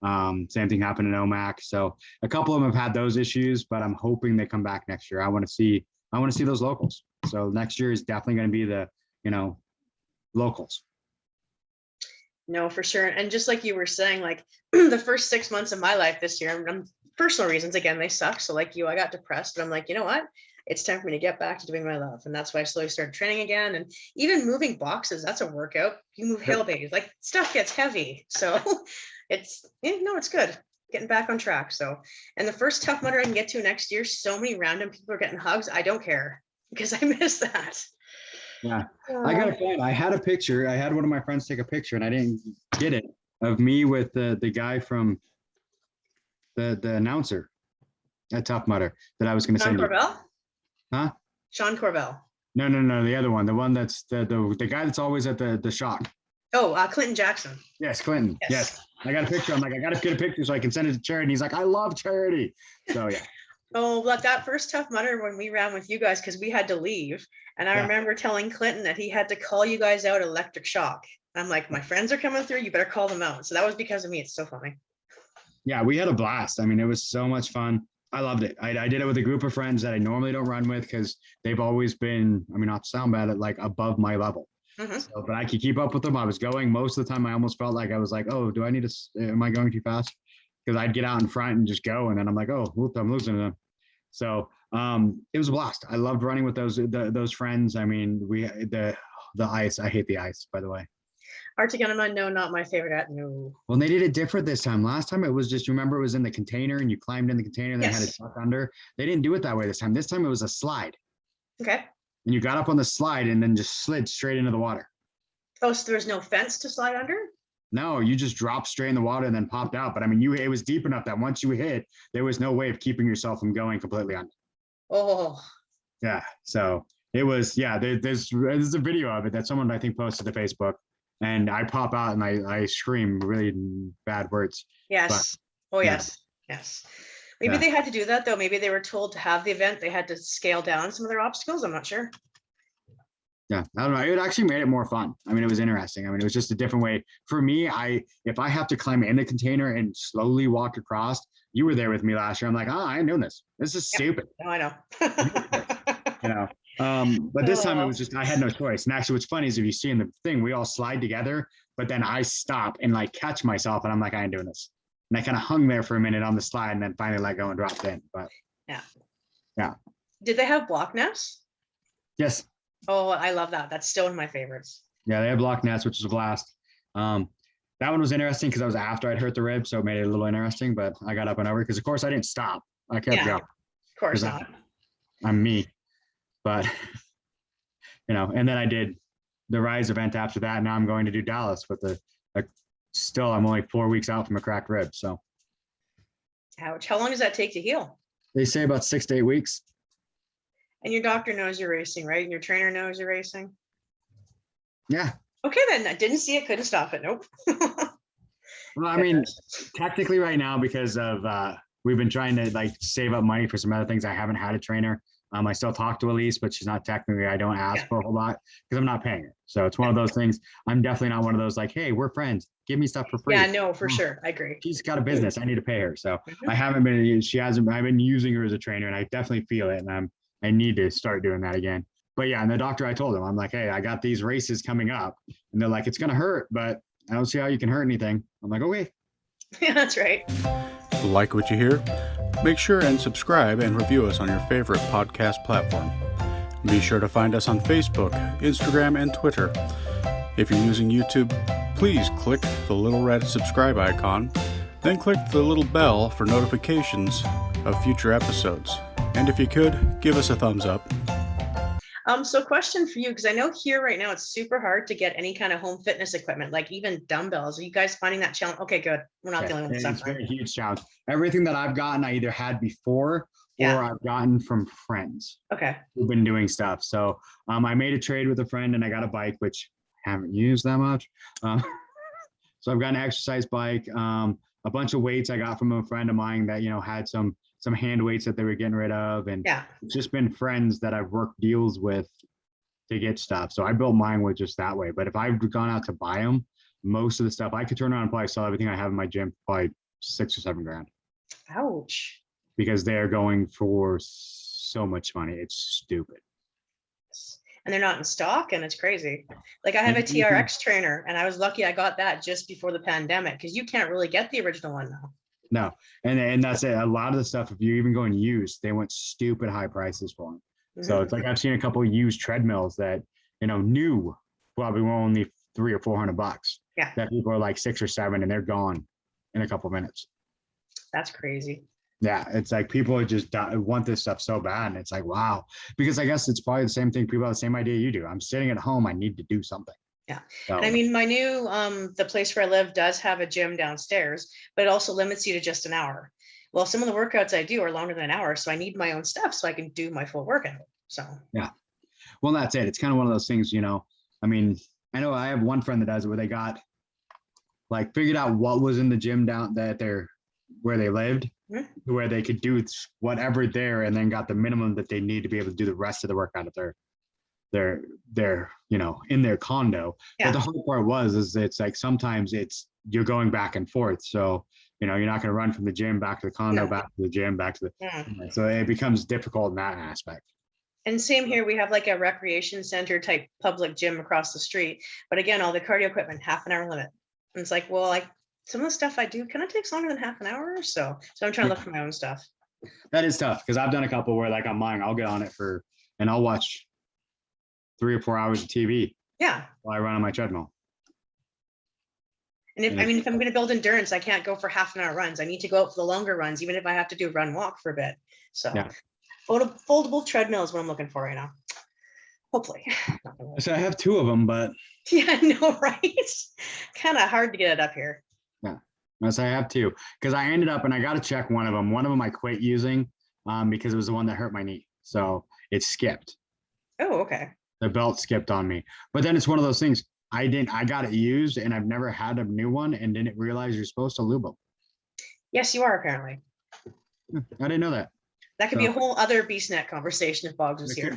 Same thing happened in OMAC. So a couple of them have had those issues, but I'm hoping they come back next year. I want to see those locals. So next year is definitely going to be the, locals. No, for sure. And just like you were saying, like the first 6 months of my life this year, personal reasons, again, they suck. So like you, I got depressed, but I'm like, you know what? It's time for me to get back to doing my love. And that's why I slowly started training again. And even moving boxes, that's a workout. You move hail bays, like stuff gets heavy. So it's good. Getting back on track. So, and the first Tough Mudder I can get to next year, so many random people are getting hugs. I don't care because I miss that. Yeah, I got a friend. I had a picture. I had one of my friends take a picture, and I didn't get it, of me with the guy from the announcer at Tough Mudder that I was going to send you. Corbell? Huh? Sean Corbell. No, the other one, the one that's the guy that's always at the shock. Oh, Clinton Jackson. Yes, Clinton. Yes. I got a picture. I'm like, I got to get a picture so I can send it to Charity. He's like, I love Charity. So yeah. Oh, but that first Tough Mudder when we ran with you guys, because we had to leave. And I remember telling Clinton that he had to call you guys out electric shock. I'm like, my friends are coming through. You better call them out. So that was because of me. It's so funny. Yeah, we had a blast. I mean, it was so much fun. I loved it. I did it with a group of friends that I normally don't run with because they've always been, I mean, not to sound bad, at like above my level. Mm-hmm. So, but I could keep up with them. I was going most of the time. I almost felt like I was like, oh, do I need to, am I going too fast? Because I'd get out in front and just go. And then I'm like, oh, whoop, I'm losing them. So it was a blast. I loved running with those friends. I mean, the ice, I hate the ice, by the way. Arctic Enema, no, not my favorite. No. Well, they did it different this time. Last time it was just, remember, it was in the container and you climbed in the container and they had a truck under. They didn't do it that way this time. This time it was a slide. Okay. And you got up on the slide and then just slid straight into the water. Oh, so there's no fence to slide under? No, you just dropped straight in the water and then popped out. But I mean, it was deep enough that once you hit, there was no way of keeping yourself from going completely under. Oh. Yeah. So it was, there's a video of it that someone I think posted to Facebook. And I pop out and I scream really bad words. Yes. Yes. Maybe they had to do that though. Maybe they were told to have the event. They had to scale down some of their obstacles. I'm not sure. Yeah, I don't know. It actually made it more fun. I mean, it was interesting. I mean, it was just a different way. For me, if I have to climb in the container and slowly walk across, you were there with me last year. I'm like, I ain't doing this. This is stupid. Oh, I know. But this time it was just, I had no choice. And actually what's funny is if you see in the thing, we all slide together, but then I stop and like catch myself and I'm like, I ain't doing this. And I kind of hung there for a minute on the slide and then finally let go and dropped in. But yeah. Did they have block nets? Yes. Oh, I love that. That's still one of my favorites. Yeah, they had block nets, which was a blast. That one was interesting because I was after I'd hurt the rib, so it made it a little interesting, but I got up and over because of course I didn't stop. I kept going. Of course not. I'm me. But and then I did the Rise event after that. Now I'm going to do Dallas with I'm only 4 weeks out from a cracked rib. So ouch. How long does that take to heal? They say about 6 to 8 weeks. And your doctor knows you're racing, right? And your trainer knows you're racing? Yeah. Okay, then. I didn't see it, couldn't stop it. Nope. Well, I mean, technically right now, because of we've been trying to like save up money for some other things. I haven't had a trainer. I still talk to Elise, but she's not technically, I don't ask for a whole lot because I'm not paying her. So it's one of those things. I'm definitely not one of those like, hey, we're friends. Give me stuff for free. Yeah, no, for sure. I agree. She's got a business. I need to pay her. So I've been using her as a trainer and I definitely feel it. And I need to start doing that again. But yeah, and the doctor, I told him, I'm like, hey, I got these races coming up. And they're like, it's going to hurt, but I don't see how you can hurt anything. I'm like, okay. Yeah, that's right. Like what you hear? Make sure and subscribe and review us on your favorite podcast platform. Be sure to find us on Facebook, Instagram, and Twitter. If you're using YouTube, please click the little red subscribe icon, then click the little bell for notifications of future episodes. And if you could, give us a thumbs up. So question for you, because I know here right now it's super hard to get any kind of home fitness equipment, like even dumbbells. Are you guys finding that challenge? Okay, good. We're not the only ones suffering. It's a huge challenge. Everything that I've gotten, I either had before or I've gotten from friends. Okay. Who've been doing stuff. So I made a trade with a friend and I got a bike, which I haven't used that much. So I've got an exercise bike, a bunch of weights I got from a friend of mine that, had some hand weights that they were getting rid of. And it's just been friends that I've worked deals with to get stuff. So I built mine with just that way. But if I've gone out to buy them, most of the stuff I could turn around and probably sell everything I have in my gym for probably $6 or $7 grand Ouch. because they're going for so much money. It's stupid. And they're not in stock, and it's crazy. Like I have a TRX trainer, and I was lucky I got that just before the pandemic, because you can't really get the original one now. No, and that's it. A lot of the stuff, if you even go and use, they want stupid high prices for them. So it's like I've seen a couple of used treadmills that, you know, new probably were only $300 or $400. Yeah. That people are like 6 or 7 and they're gone in a couple of minutes. That's crazy. Yeah, it's like people are just want this stuff so bad, and it's like, wow. Because I guess it's probably the same thing. People have the same idea you do. I'm sitting at home. I need to do something. Yeah. So, And I mean, my new, the place where I live does have a gym downstairs, but it also limits you to just an hour. Well, some of the workouts I do are longer than an hour, so I need my own stuff so I can do my full workout. So yeah. Well, that's it. It's kind of one of those things, you know. I mean, I know I have one friend that does it where they got like figured out what was in the gym down that they're where they lived, where they could do whatever there, and then got the minimum that they need to be able to do the rest of the workout if they're you know, in their condo. Yeah. But the hard part is it's like sometimes you're going back and forth. So, you know, you're not going to run from the gym back to the condo, back to the gym, back to the so it becomes difficult in that aspect. And same here, we have like a recreation center type public gym across the street. But again, all the cardio equipment, half an hour limit. And it's like, well, like some of the stuff I do kind of takes longer than half an hour or so. So I'm trying to look for my own stuff. That is tough because I've done a couple where like on mine, I'll get on it and I'll watch 3 or 4 hours of TV. Yeah. While I run on my treadmill. And if I'm going to build endurance, I can't go for half an hour runs. I need to go out for the longer runs, even if I have to do run walk for a bit. So yeah. Foldable treadmill is what I'm looking for right now. Hopefully. So I have 2 of them, but yeah, no, right? Kind of hard to get it up here. Yeah. So I have 2 because I ended up and I got to check one of them. One of them I quit using because it was the one that hurt my knee. So it skipped. Oh, okay. The belt skipped on me. But then it's one of those things. I got it used and I've never had a new one and didn't realize you're supposed to lube them. Yes, you are apparently. I didn't know that. That could be a whole other BeastNet conversation if Boggs was here.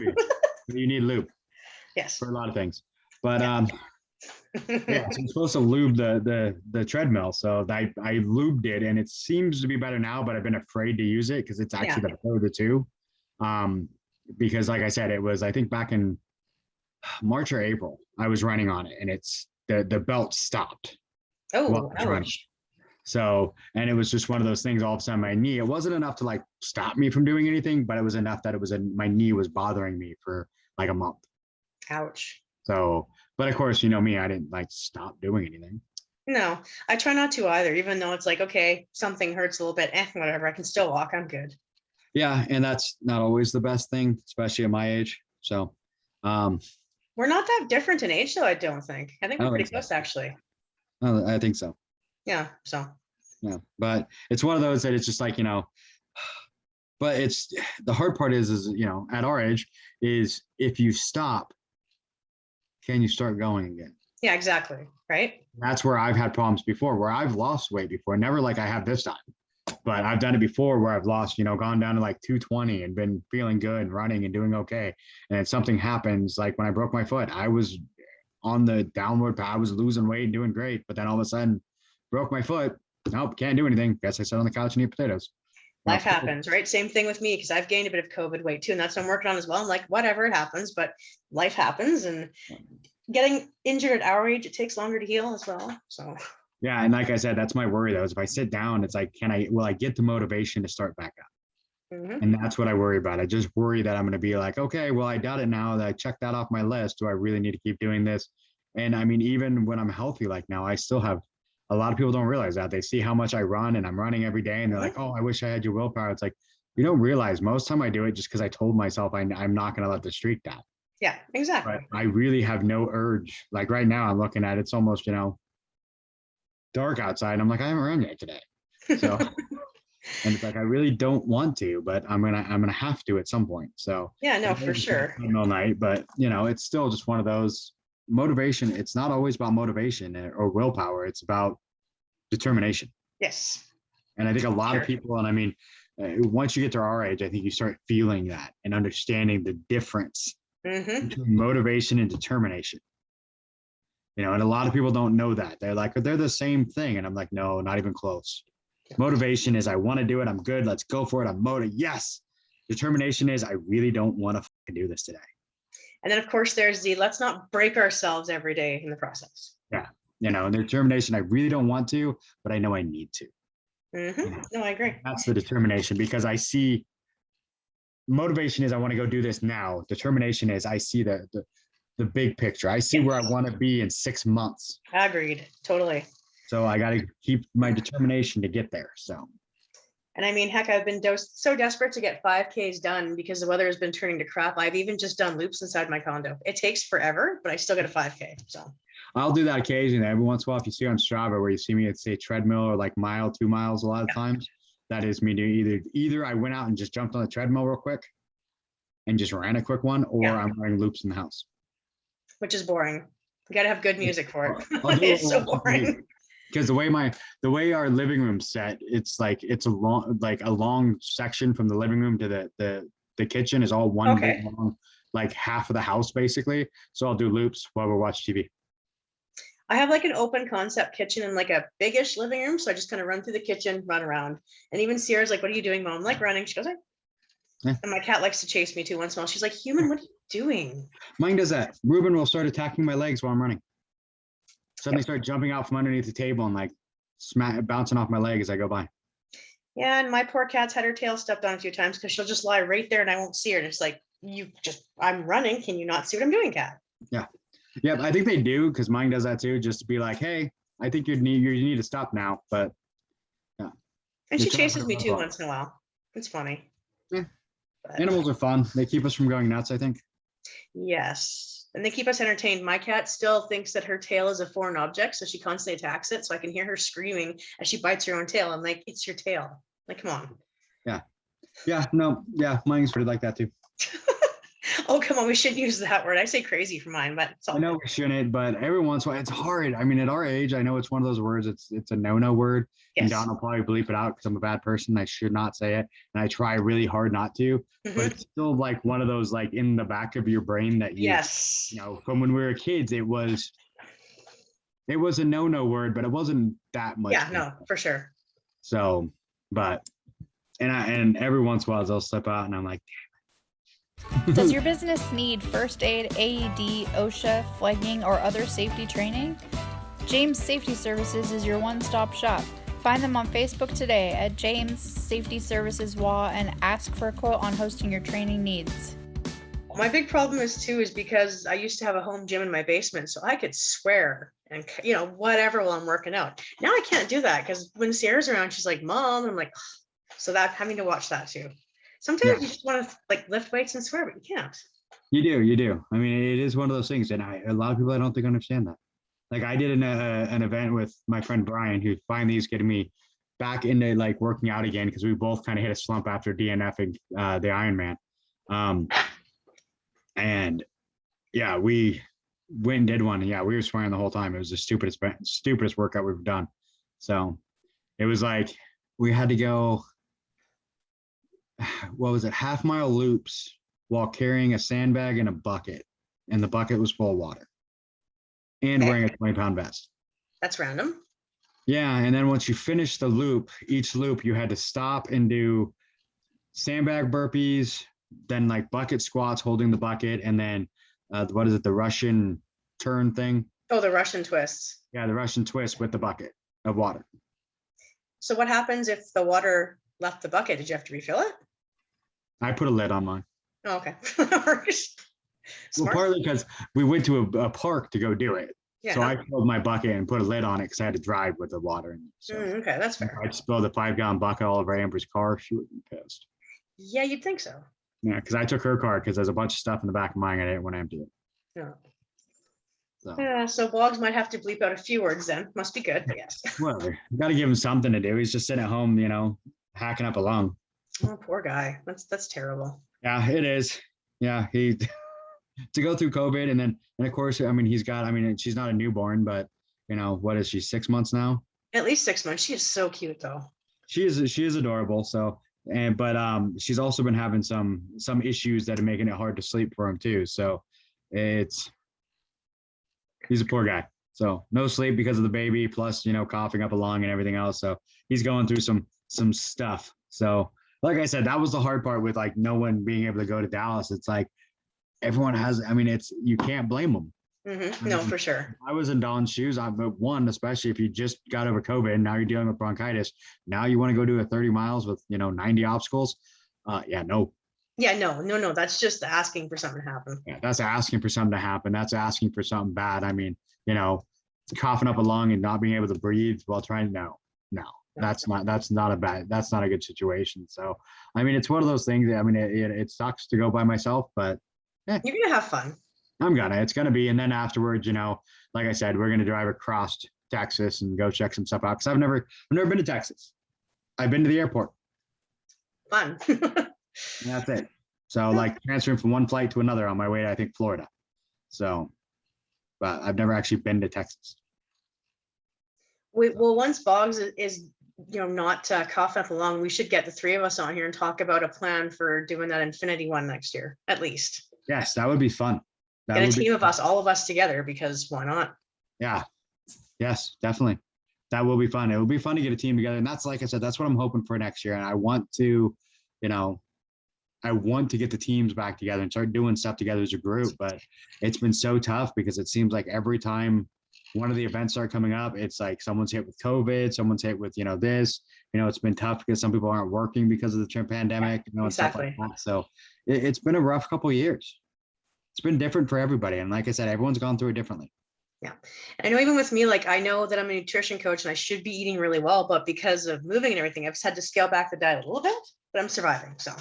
You need lube. Yes. For a lot of things. But yeah, so I'm supposed to lube the treadmill. So I lubed it and it seems to be better now, but I've been afraid to use it because it's actually the better of the 2. Because like I said, it was I think back in March or April, I was running on it and it's the belt stopped. Oh, so, and it was just one of those things all of a sudden my knee, it wasn't enough to like stop me from doing anything, but it was enough that my knee was bothering me for like a month. Ouch. So, but of course, you know me, I didn't like stop doing anything. No, I try not to either, even though it's like, okay, something hurts a little bit, whatever, I can still walk, I'm good. Yeah, and that's not always the best thing, especially at my age. So, we're not that different in age, though, I don't think. I think we're pretty close, actually. I think so. Yeah, so. Yeah, but it's one of those that it's just like, you know, but it's the hard part is, you know, at our age is if you stop, can you start going again? Yeah, exactly. Right. That's where I've had problems before, where I've lost weight before, never like I have this time. But I've done it before where I've lost, you know, gone down to like 220 and been feeling good and running and doing okay. And then something happens, like when I broke my foot, I was on the downward path, I was losing weight and doing great. But then all of a sudden, broke my foot. Nope, can't do anything. Guess I sit on the couch and eat potatoes. Life happens, right? Same thing with me because I've gained a bit of COVID weight too. And that's what I'm working on as well. I'm like, whatever, it happens, but life happens. And getting injured at our age, it takes longer to heal as well. So. Yeah, and like I said, that's my worry though, is if I sit down, it's like, will I get the motivation to start back up? Mm-hmm. And that's what I worry about. I just worry that I'm going to be like, okay, well, I got it now that I checked that off my list. Do I really need to keep doing this? And I mean, even when I'm healthy, like now, I still have, a lot of people don't realize that. They see how much I run and I'm running every day and they're like, oh, I wish I had your willpower. It's like, you don't realize most time I do it just because I told myself I'm not going to let the streak down. Yeah, exactly. But I really have no urge. Like right now I'm looking at it's almost, you know, dark outside. I'm like, I haven't run yet today. So, and it's like, I really don't want to, but I'm going to have to at some point. So yeah, no, for sure. All night, but you know, it's still just one of those motivation. It's not always about motivation or willpower. It's about determination. Yes. And I think a lot of people, and I mean, once you get to our age, I think you start feeling that and understanding the difference between motivation and determination. You know, and a lot of people don't know that. They're like, they're the same thing. And I'm like, no, not even close. Motivation is I want to do it. I'm good. Let's go for it. I'm motivated. Yes. Determination is I really don't want to do this today. And then of course there's the let's not break ourselves every day in the process. Yeah. And the determination, I really don't want to, but I know I need to. No, I agree. That's the determination, because I see motivation is I want to go do this now. Determination is I see the big picture. I see where I want to be in 6 months. Agreed. Totally. So I got to keep my determination to get there. So. And I mean, heck, I've been so desperate to get 5Ks done because the weather has been turning to crap. I've even just done loops inside my condo. It takes forever, but I still get a 5K. So I'll do that occasionally. Every once in a while, if you see on Strava where you see me at say treadmill or like mile, 2 miles, a lot of times, that is me doing either I went out and just jumped on the treadmill real quick and just ran a quick one, or I'm running loops in the house. Which is boring. You got to have good music for it. It's so boring. Because the way our living room's set, it's a long section from the living room to the kitchen is all one big long, like half of the house basically. So I'll do loops while we watch TV. I have like an open concept kitchen and like a biggish living room. So I just kind of run through the kitchen, run around. And even Sierra's like, what are you doing, Mom? I'm like running. She goes, hey. Yeah. And my cat likes to chase me too once in a while. She's like, human, what are you doing? Mine does that. Ruben will start attacking my legs while I'm running. Suddenly start jumping out from underneath the table and like bouncing off my leg as I go by. Yeah, and my poor cat's had her tail stepped on a few times because she'll just lie right there and I won't see her. And it's like, I'm running. Can you not see what I'm doing, cat? Yeah. Yeah, I think they do, because mine does that too, just to be like, hey, I think you need to stop now. But yeah. And she chases me too once in a while. It's funny. Yeah. But animals are fun. They keep us from going nuts, I think. Yes. And they keep us entertained. My cat still thinks that her tail is a foreign object, so she constantly attacks it. So I can hear her screaming as she bites her own tail. I'm like, it's your tail. Like, come on. Yeah. Yeah. No. Yeah. Mine's pretty like that too. Oh, come on. We shouldn't use that word. I say crazy for mine, but it's all I know we shouldn't, but every once in a while it's hard. I mean, at our age, I know it's one of those words. It's a no word. Yes. And Don will probably bleep it out because I'm a bad person. I should not say it. And I try really hard not to, but it's still like one of those, like in the back of your brain that from when we were kids, it was a no word, but it wasn't that much. Yeah, no, for sure. So, but, and every once in a while they'll slip out and I'm like, Does your business need first aid, AED, OSHA, flagging, or other safety training? James Safety Services is your one-stop shop. Find them on Facebook today at James Safety Services WA and ask for a quote on hosting your training needs. My big problem is because I used to have a home gym in my basement, so I could swear and whatever while I'm working out. Now I can't do that because when Sierra's around, she's like, Mom, and I'm like, so that having to watch that too. Sometimes you just want to like lift weights and swear, but you can't. You do. I mean, it is one of those things, and a lot of people I don't think understand that. Like I did an event with my friend Brian, who finally is getting me back into like working out again because we both kind of hit a slump after DNFing the Ironman. And yeah, we went and did one. And yeah, we were swearing the whole time. It was the stupidest workout we've done. So it was like we had to go. What was it? half-mile loops while carrying a sandbag and a bucket, and the bucket was full of water, and wearing a 20-pound vest. That's random. Yeah, and then once you finish the loop, each loop you had to stop and do sandbag burpees, then like bucket squats holding the bucket, and then what is it? The Russian turn thing? Oh, the Russian twists. Yeah, the Russian twist with the bucket of water. So what happens if the water left the bucket? Did you have to refill it? I put a lid on mine. Oh, okay. Well, partly because we went to a park to go do it. Yeah, so I filled my bucket and put a lid on it because I had to drive with the water in it. So okay, that's fair. If I spilled a 5-gallon bucket all over Amber's car, she would be pissed. Yeah, you'd think so. Yeah, because I took her car because there's a bunch of stuff in the back of mine I didn't want to empty it. Yeah. So Boggs might have to bleep out a few words then. Must be good, but yes. Whatever. Got to give him something to do. He's just sitting at home, hacking up a lung. Oh, poor guy. That's terrible. Yeah, it is. Yeah, he to go through COVID and of course, I mean, she's not a newborn, but what is she, 6 months now? At least 6 months. She is so cute though. She is adorable. So, but she's also been having some issues that are making it hard to sleep for him too. So he's a poor guy. So no sleep because of the baby, plus, coughing up a lung and everything else. So he's going through some stuff. So like I said, that was the hard part with like no one being able to go to Dallas. It's like everyone has, you can't blame them. No, for sure. I was in Don's shoes. One, especially if you just got over COVID and now you're dealing with bronchitis. Now you want to go do a 30 miles with, 90 obstacles. No. Yeah, no. That's just asking for something to happen. Yeah, that's asking for something to happen. That's asking for something bad. Coughing up a lung and not being able to breathe while trying. No, that's not a good situation. So, it's one of those things. It sucks to go by myself, but you're going to have fun. It's going to be. And then afterwards, like I said, we're going to drive across Texas and go check some stuff out. Cause I've never been to Texas. I've been to the airport. Fun. And that's it. So like transferring from one flight to another on my way to, I think, Florida. So, but I've never actually been to Texas. Well, once Boggs is not coughing up along, we should get the three of us on here and talk about a plan for doing that Infinity one next year, at least. Yes, that would be fun. Get a team of us, all of us together, because why not? Yeah. Yes, definitely. That will be fun. It will be fun to get a team together. And that's, like I said, that's what I'm hoping for next year. And I want to, get the teams back together and start doing stuff together as a group. But it's been so tough because it seems like every time one of the events start coming up, it's like someone's hit with COVID, someone's hit with, this, it's been tough because some people aren't working because of the pandemic, and stuff like that. So it's been a rough couple of years. It's been different for everybody. And like I said, everyone's gone through it differently. Yeah. I know even with me, like I know that I'm a nutrition coach and I should be eating really well, but because of moving and everything, I've just had to scale back the diet a little bit, but I'm surviving. So.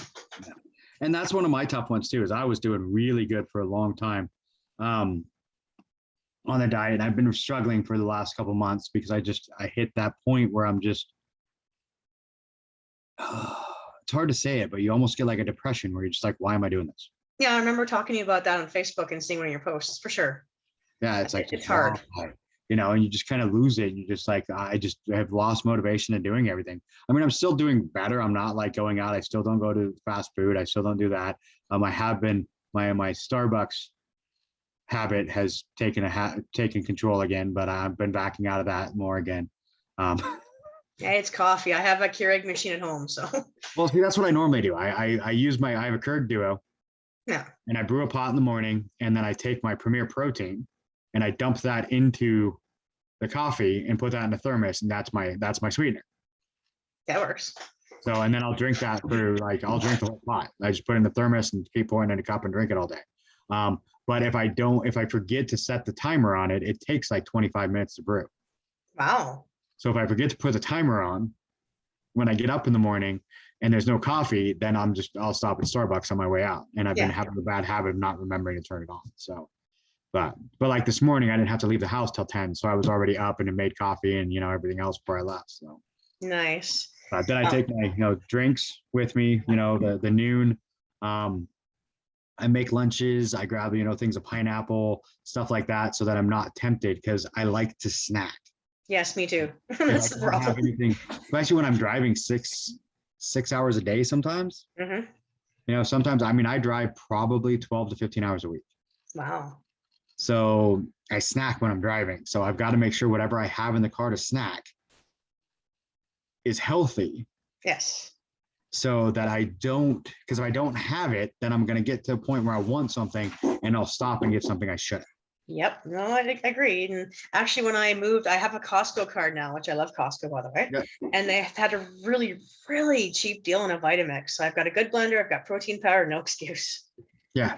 Yeah. And that's one of my tough ones too, is I was doing really good for a long time on the diet. I've been struggling for the last couple of months because I hit that point where I'm just, it's hard to say it, but you almost get like a depression where you're just like, why am I doing this? Yeah, I remember talking to you about that on Facebook and seeing one of your posts for sure. Yeah, it's like it's hard, and you just kind of lose it. You just like, I just have lost motivation in doing everything. I'm still doing better. I'm not like going out. I still don't go to fast food. I still don't do that. I have been my Starbucks habit has taken control again, but I've been backing out of that more again. Yeah, it's coffee. I have a Keurig machine at home, so. Well, see, that's what I normally do. I have a Keurig Duo. Yeah. And I brew a pot in the morning, and then I take my Premier Protein and I dump that into the coffee and put that in a thermos, and that's my sweetener. That works. So, and then I'll drink that through, like, I'll drink the whole pot. I just put it in the thermos and keep pouring in a cup and drink it all day. But if I forget to set the timer on it, it takes like 25 minutes to brew. Wow. So if I forget to put the timer on, when I get up in the morning and there's no coffee, then I'll stop at Starbucks on my way out. And I've been having a bad habit of not remembering to turn it on. So, but like this morning, I didn't have to leave the house till 10. So I was already up and made coffee and, everything else before I left. So nice. Then I take my, drinks with me, the Nuun. I make lunches. I grab, things of pineapple, stuff like that, so that I'm not tempted, because I like to snack. Yes, me too. That's the problem. Anything, especially when I'm driving six hours a day sometimes. Mm-hmm. Sometimes, I drive probably 12 to 15 hours a week. Wow. So I snack when I'm driving. So I've got to make sure whatever I have in the car to snack is healthy. Yes. So that because if I don't have it, then I'm going to get to a point where I want something and I'll stop and get something I shouldn't. Yep. No, I agree. And actually, when I moved, I have a Costco card now, which I love Costco, by the way. Yep. And they had a really, really cheap deal on a Vitamix. So I've got a good blender. I've got protein powder, no excuse. Yeah.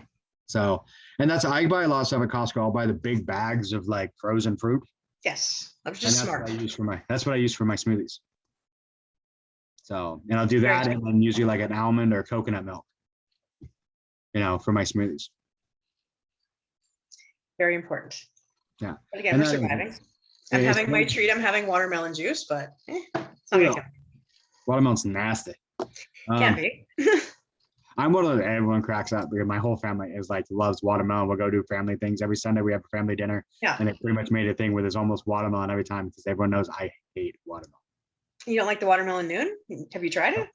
So, and I buy a lot of stuff at Costco. I'll buy the big bags of like frozen fruit. Yes. I'm just smart. That's what I use for my smoothies. So, and I'll do that, and then usually like an almond or coconut milk, for my smoothies. Very important. Yeah. But again, we're surviving. I'm having my treat. I'm having watermelon juice, but it's not gonna watermelon's nasty. Can't be. I'm one of those, everyone cracks up because my whole family loves watermelon. We'll go do family things every Sunday. We have a family dinner. Yeah. And they pretty much made a thing where there's almost watermelon every time, because everyone knows I hate watermelon. You don't like the watermelon Nuun? Have you tried it?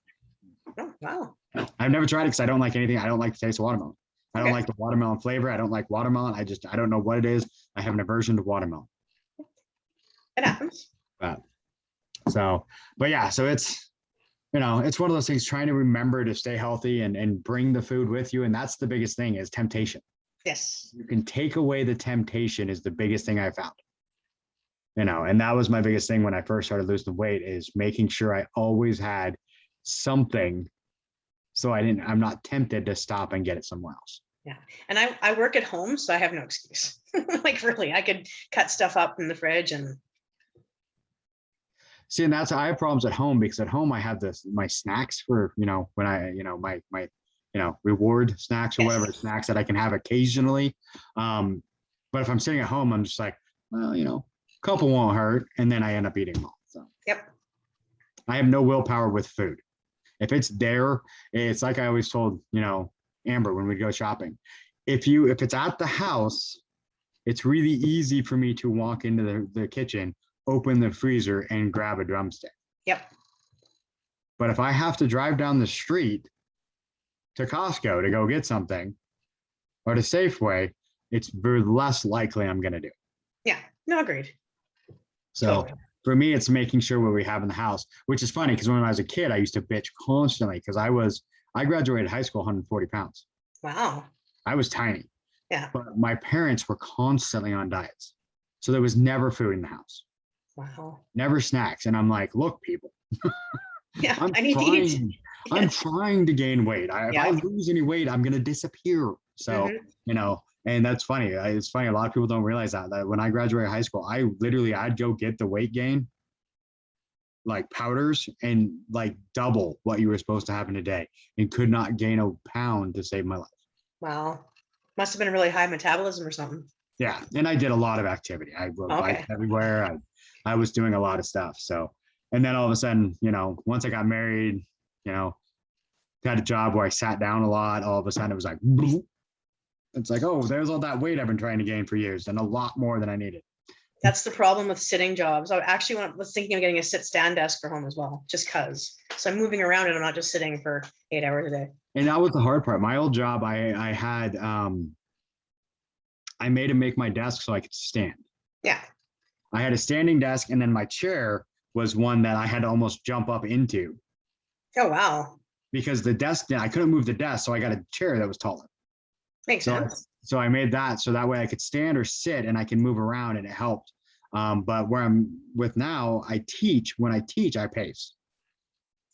Oh, wow. I've never tried it because I don't like anything. I don't like the taste of watermelon. I don't like the watermelon flavor. I don't like watermelon. I don't know what it is. I have an aversion to watermelon. It happens. But yeah, so it's, it's one of those things, trying to remember to stay healthy and bring the food with you. And that's the biggest thing, is temptation. Yes. You can take away the temptation is the biggest thing I found. And that was my biggest thing when I first started losing weight, is making sure I always had something, so I'm not tempted to stop and get it somewhere else. Yeah. And I work at home, so I have no excuse. Like, really, I could cut stuff up in the fridge and. See, and I have problems at home, because at home I have my snacks for, when I, my reward snacks or whatever snacks that I can have occasionally. But if I'm sitting at home, I'm just like, well, a couple won't hurt. And then I end up eating them all. So yep. I have no willpower with food. If it's there, it's like I always told, Amber, when we go shopping, if it's at the house, it's really easy for me to walk into the kitchen, open the freezer, and grab a drumstick. Yep. But if I have to drive down the street to Costco to go get something, or to Safeway, it's very less likely I'm going to do it. Yeah, no, agreed. So for me, it's making sure what we have in the house, which is funny, because when I was a kid, I used to bitch constantly, because I graduated high school 140 pounds. Wow. I was tiny. Yeah. But my parents were constantly on diets. So there was never food in the house. Wow. Never snacks. And I'm like, look, people, yeah, I'm trying to gain weight. If I lose any weight, I'm going to disappear. So, and that's funny. It's funny. A lot of people don't realize that when I graduated high school, I'd go get the weight gain, like powders, and like double what you were supposed to have in a day, and could not gain a pound to save my life. Wow. Must have been a really high metabolism or something. Yeah. And I did a lot of activity. I rode bikes everywhere. I was doing a lot of stuff. So, and then all of a sudden, once I got married, had a job where I sat down a lot, all of a sudden it was like, it's like, oh, there's all that weight I've been trying to gain for years, and a lot more than I needed. That's the problem with sitting jobs. I actually was thinking of getting a sit-stand desk for home as well, just because. So I'm moving around and I'm not just sitting for 8 hours a day. And that was the hard part. My old job, I made him make my desk so I could stand. Yeah. I had a standing desk, and then my chair was one that I had to almost jump up into. Oh, wow. Because the desk, I couldn't move the desk, so I got a chair that was taller. Makes sense. So I made that so that way I could stand or sit and I can move around, and it helped. But where I'm with now, I teach. When I teach, I pace.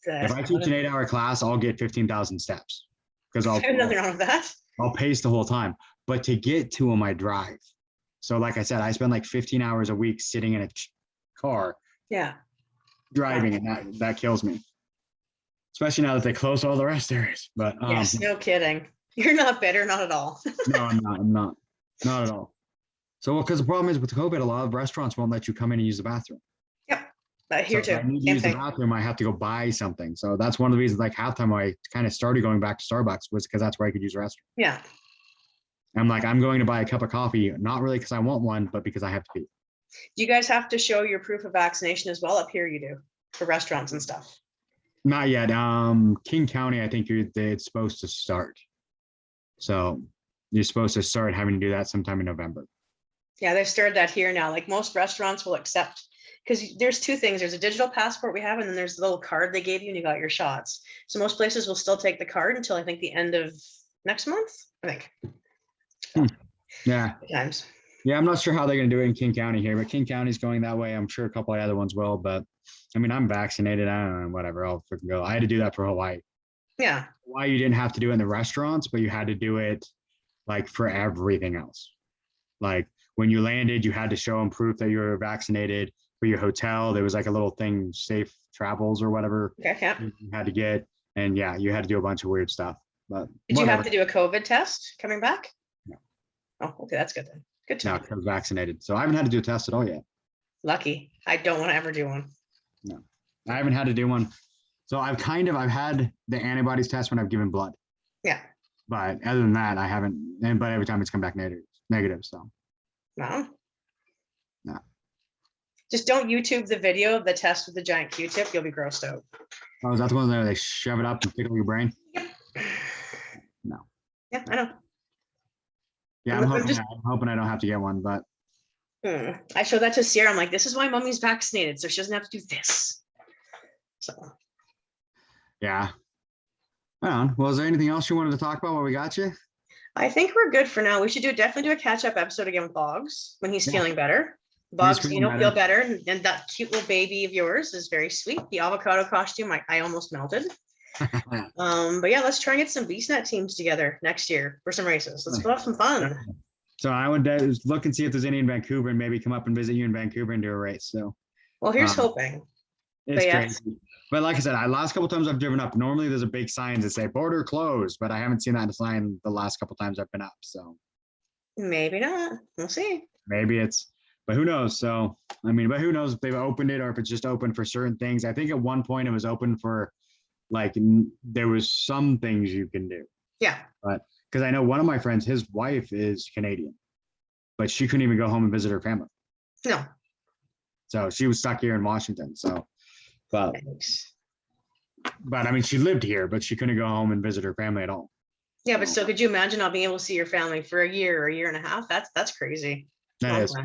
If I teach an 8-hour class, I'll get 15,000 steps, because There's nothing wrong with that. I'll pace the whole time. But to get to them, I drive. So like I said, I spend like 15 hours a week sitting in a car. Yeah. Driving, and that kills me. Especially now that they closed all the rest areas. But yes, no kidding. You're not better, not at all. No, I'm not at all. So, because the problem is with COVID, a lot of restaurants won't let you come in and use the bathroom. Yep, here too. If I need to use the bathroom, I have to go buy something. So that's one of the reasons, like, halftime I kind of started going back to Starbucks, was because that's where I could use the restroom. Yeah. I'm like, I'm going to buy a cup of coffee, not really because I want one, but because I have to pee. Do you guys have to show your proof of vaccination as well? Up here you do, for restaurants and stuff. Not yet. King County, I think it's supposed to start. So you're supposed to start having to do that sometime in November. Yeah, they've started that here now. Like, most restaurants will accept, because there's two things. There's a digital passport we have, and then there's the little card they gave you and you got your shots. So most places will still take the card until I think the end of next month, I think. Yeah. Times. Yeah, I'm not sure how they're going to do it in King County here, but King County's going that way. I'm sure a couple of other ones will, but I mean, I'm vaccinated. I don't know, whatever. I'll freaking go. I had to do that for Hawaii. Yeah. Hawaii, you didn't have to do it in the restaurants, but you had to do it like for everything else. Like when you landed, you had to show them proof that you were vaccinated. For your hotel, there was like a little thing, safe travels or whatever. Okay. Yeah. You had to get, and yeah, you had to do a bunch of weird stuff. But did you have to do a COVID test coming back? No. Oh, okay, that's good then. Good to know. No, I was vaccinated, so I haven't had to do a test at all yet. Lucky. I don't want to ever do one. No, I haven't had to do one. So I've had the antibodies test when I've given blood. Yeah. But other than that, I haven't. But every time it's come back negative. So. No. No. Just don't YouTube the video of the test with the giant Q-tip. You'll be grossed out. Oh, is that the one where they shove it up and tickle your brain? Yep. No. Yeah, I know. Yeah, I'm hoping I don't have to get one, but I showed that to Sierra. I'm like, this is why mommy's vaccinated, so she doesn't have to do this. So Yeah. Well, is there anything else you wanted to talk about while we got you? I think we're good for now. We should definitely do a catch-up episode again with Boggs when he's feeling better. Boggs, feeling feel better. And that cute little baby of yours is very sweet. The avocado costume, I almost melted. But yeah, let's try and get some BSNet teams together next year for some races. Let's go have some fun. So I would look and see if there's any in Vancouver and maybe come up and visit you in Vancouver and do a race. So, well, here's hoping. It's crazy. But like I said, last couple times I've driven up, normally there's a big sign that say border closed, but I haven't seen that sign the last couple times I've been up. So maybe not. We'll see. Maybe but who knows? So, but who knows if they've opened it or if it's just open for certain things. I think at one point it was open for there was some things you can do. Yeah. But because I know one of my friends, his wife is Canadian, but she couldn't even go home and visit her family. No. So she was stuck here in Washington. So, but she lived here, but she couldn't go home and visit her family at all. Yeah, but still, could you imagine not being able to see your family for a year or a year and a half? That's crazy. That is.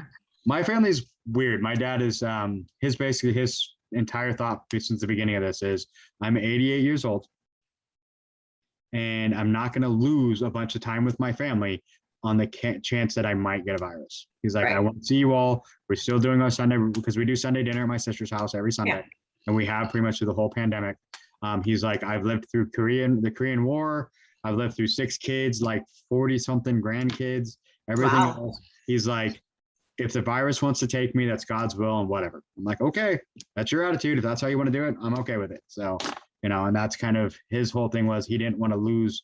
My family's weird. My dad is his entire thought since the beginning of this is I'm 88 years old and I'm not going to lose a bunch of time with my family on the chance that I might get a virus. He's like, right. I want to see you all. We're still doing our Sunday because we do Sunday dinner at my sister's house every Sunday. Yeah. And we have pretty much through the whole pandemic. He's like, I've lived through the Korean War. I've lived through 6 kids, like 40 something grandkids, everything else. He's like, if the virus wants to take me, that's God's will and whatever. I'm like, okay, that's your attitude. If that's how you want to do it, I'm okay with it. So, and that's kind of his whole thing was he didn't want to lose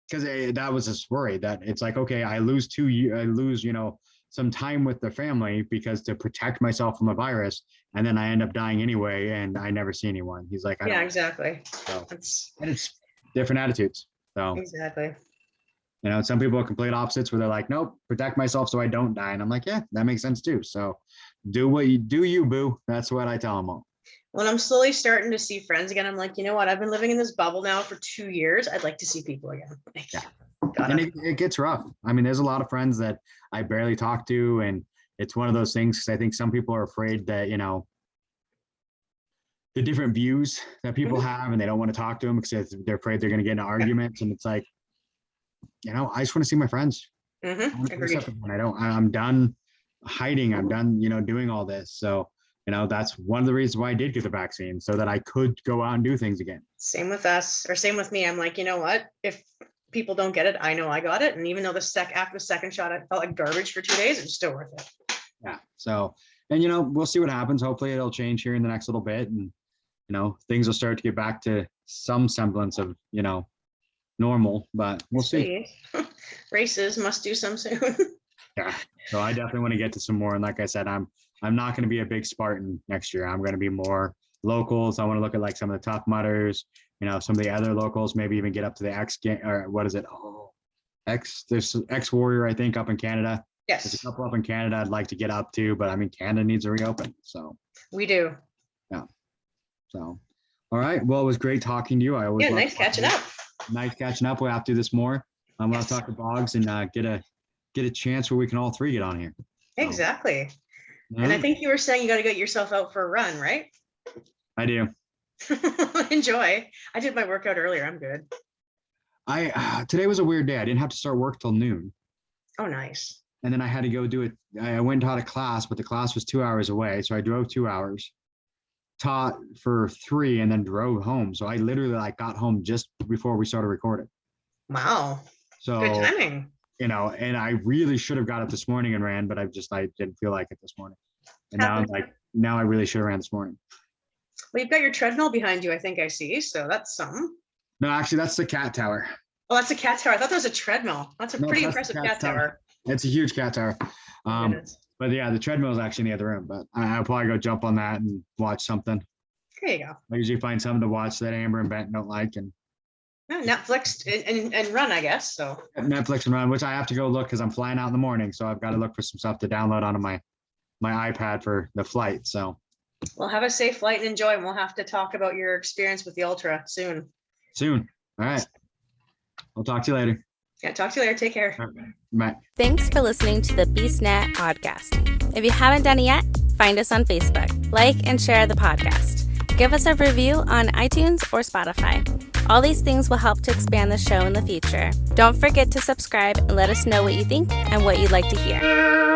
because that was his worry that it's like, okay, I lose some time with the family because to protect myself from a virus. And then I end up dying anyway. And I never see anyone. He's like, exactly. So, and it's different attitudes. So exactly. Some people are complete opposites where they're like, nope, protect myself so I don't die. And I'm like, yeah, that makes sense too. So do what you do, you boo. That's what I tell them all. When I'm slowly starting to see friends again, I'm like, you know what? I've been living in this bubble now for 2 years. I'd like to see people again. Yeah. And it gets rough. There's a lot of friends that I barely talk to. And it's one of those things because I think some people are afraid that, the different views that people have and they don't want to talk to them because they're afraid they're going to get into arguments. And it's like, I just want to see my friends. I'm done hiding. I'm done, doing all this. So, that's one of the reasons why I did get the vaccine so that I could go out and do things again. Same with us or same with me. I'm like, you know what? If people don't get it, I know I got it. And even though after the second shot, I felt like garbage for 2 days, it's still worth it. Yeah. So, and we'll see what happens. Hopefully it'll change here in the next little bit. And, things will start to get back to some semblance of, normal, but we'll see. Races must do some soon. Yeah. So I definitely want to get to some more. And like I said, I'm not going to be a big Spartan next year. I'm going to be more locals. I want to look at like some of the Tough Mudders, some of the other locals, maybe even get up to the there's X Warrior, I think, up in Canada. Yes. There's a couple up in Canada I'd like to get up to, but Canada needs to reopen. So we do. Yeah. So, all right. Well, it was great talking to you. I always nice catching up. Nice catching up. We'll have to do this more. I'm going to talk to Boggs and get a chance where we can all 3 get on here. Exactly. And I think you were saying you got to get yourself out for a run, right? I do. Enjoy. I did my workout earlier. I'm good. Today was a weird day. I didn't have to start work till noon. Oh, nice. And then I had to go do it. I went and taught a class, but the class was 2 hours away. So I drove 2 hours, taught for 3, and then drove home. So I literally got home just before we started recording. Wow. So good timing. And I really should have got up this morning and ran, but I didn't feel like it this morning. And now I'm like, now I really should have ran this morning. Well, you've got your treadmill behind you, I think I see. So that's something. No, actually, that's the cat tower. Oh, that's a cat tower. I thought that was a treadmill. That's a pretty impressive cat tower. It's a huge cat tower. But yeah, the treadmill is actually in the other room, but I'll probably go jump on that and watch something. There you go. I usually find something to watch that Amber and Benton don't like. And Netflix and run, I guess. So Netflix and run, which I have to go look because I'm flying out in the morning. So I've got to look for some stuff to download onto my iPad for the flight. So well, have a safe flight and enjoy. And we'll have to talk about your experience with the Ultra soon. All right. I'll talk to you later. Yeah, talk to you later. Take care. Okay. Bye. Thanks for listening to the BeastNet podcast. If you haven't done it yet, find us on Facebook, like and share the podcast. Give us a review on iTunes or Spotify. All these things will help to expand the show in the future. Don't forget to subscribe and let us know what you think and what you'd like to hear.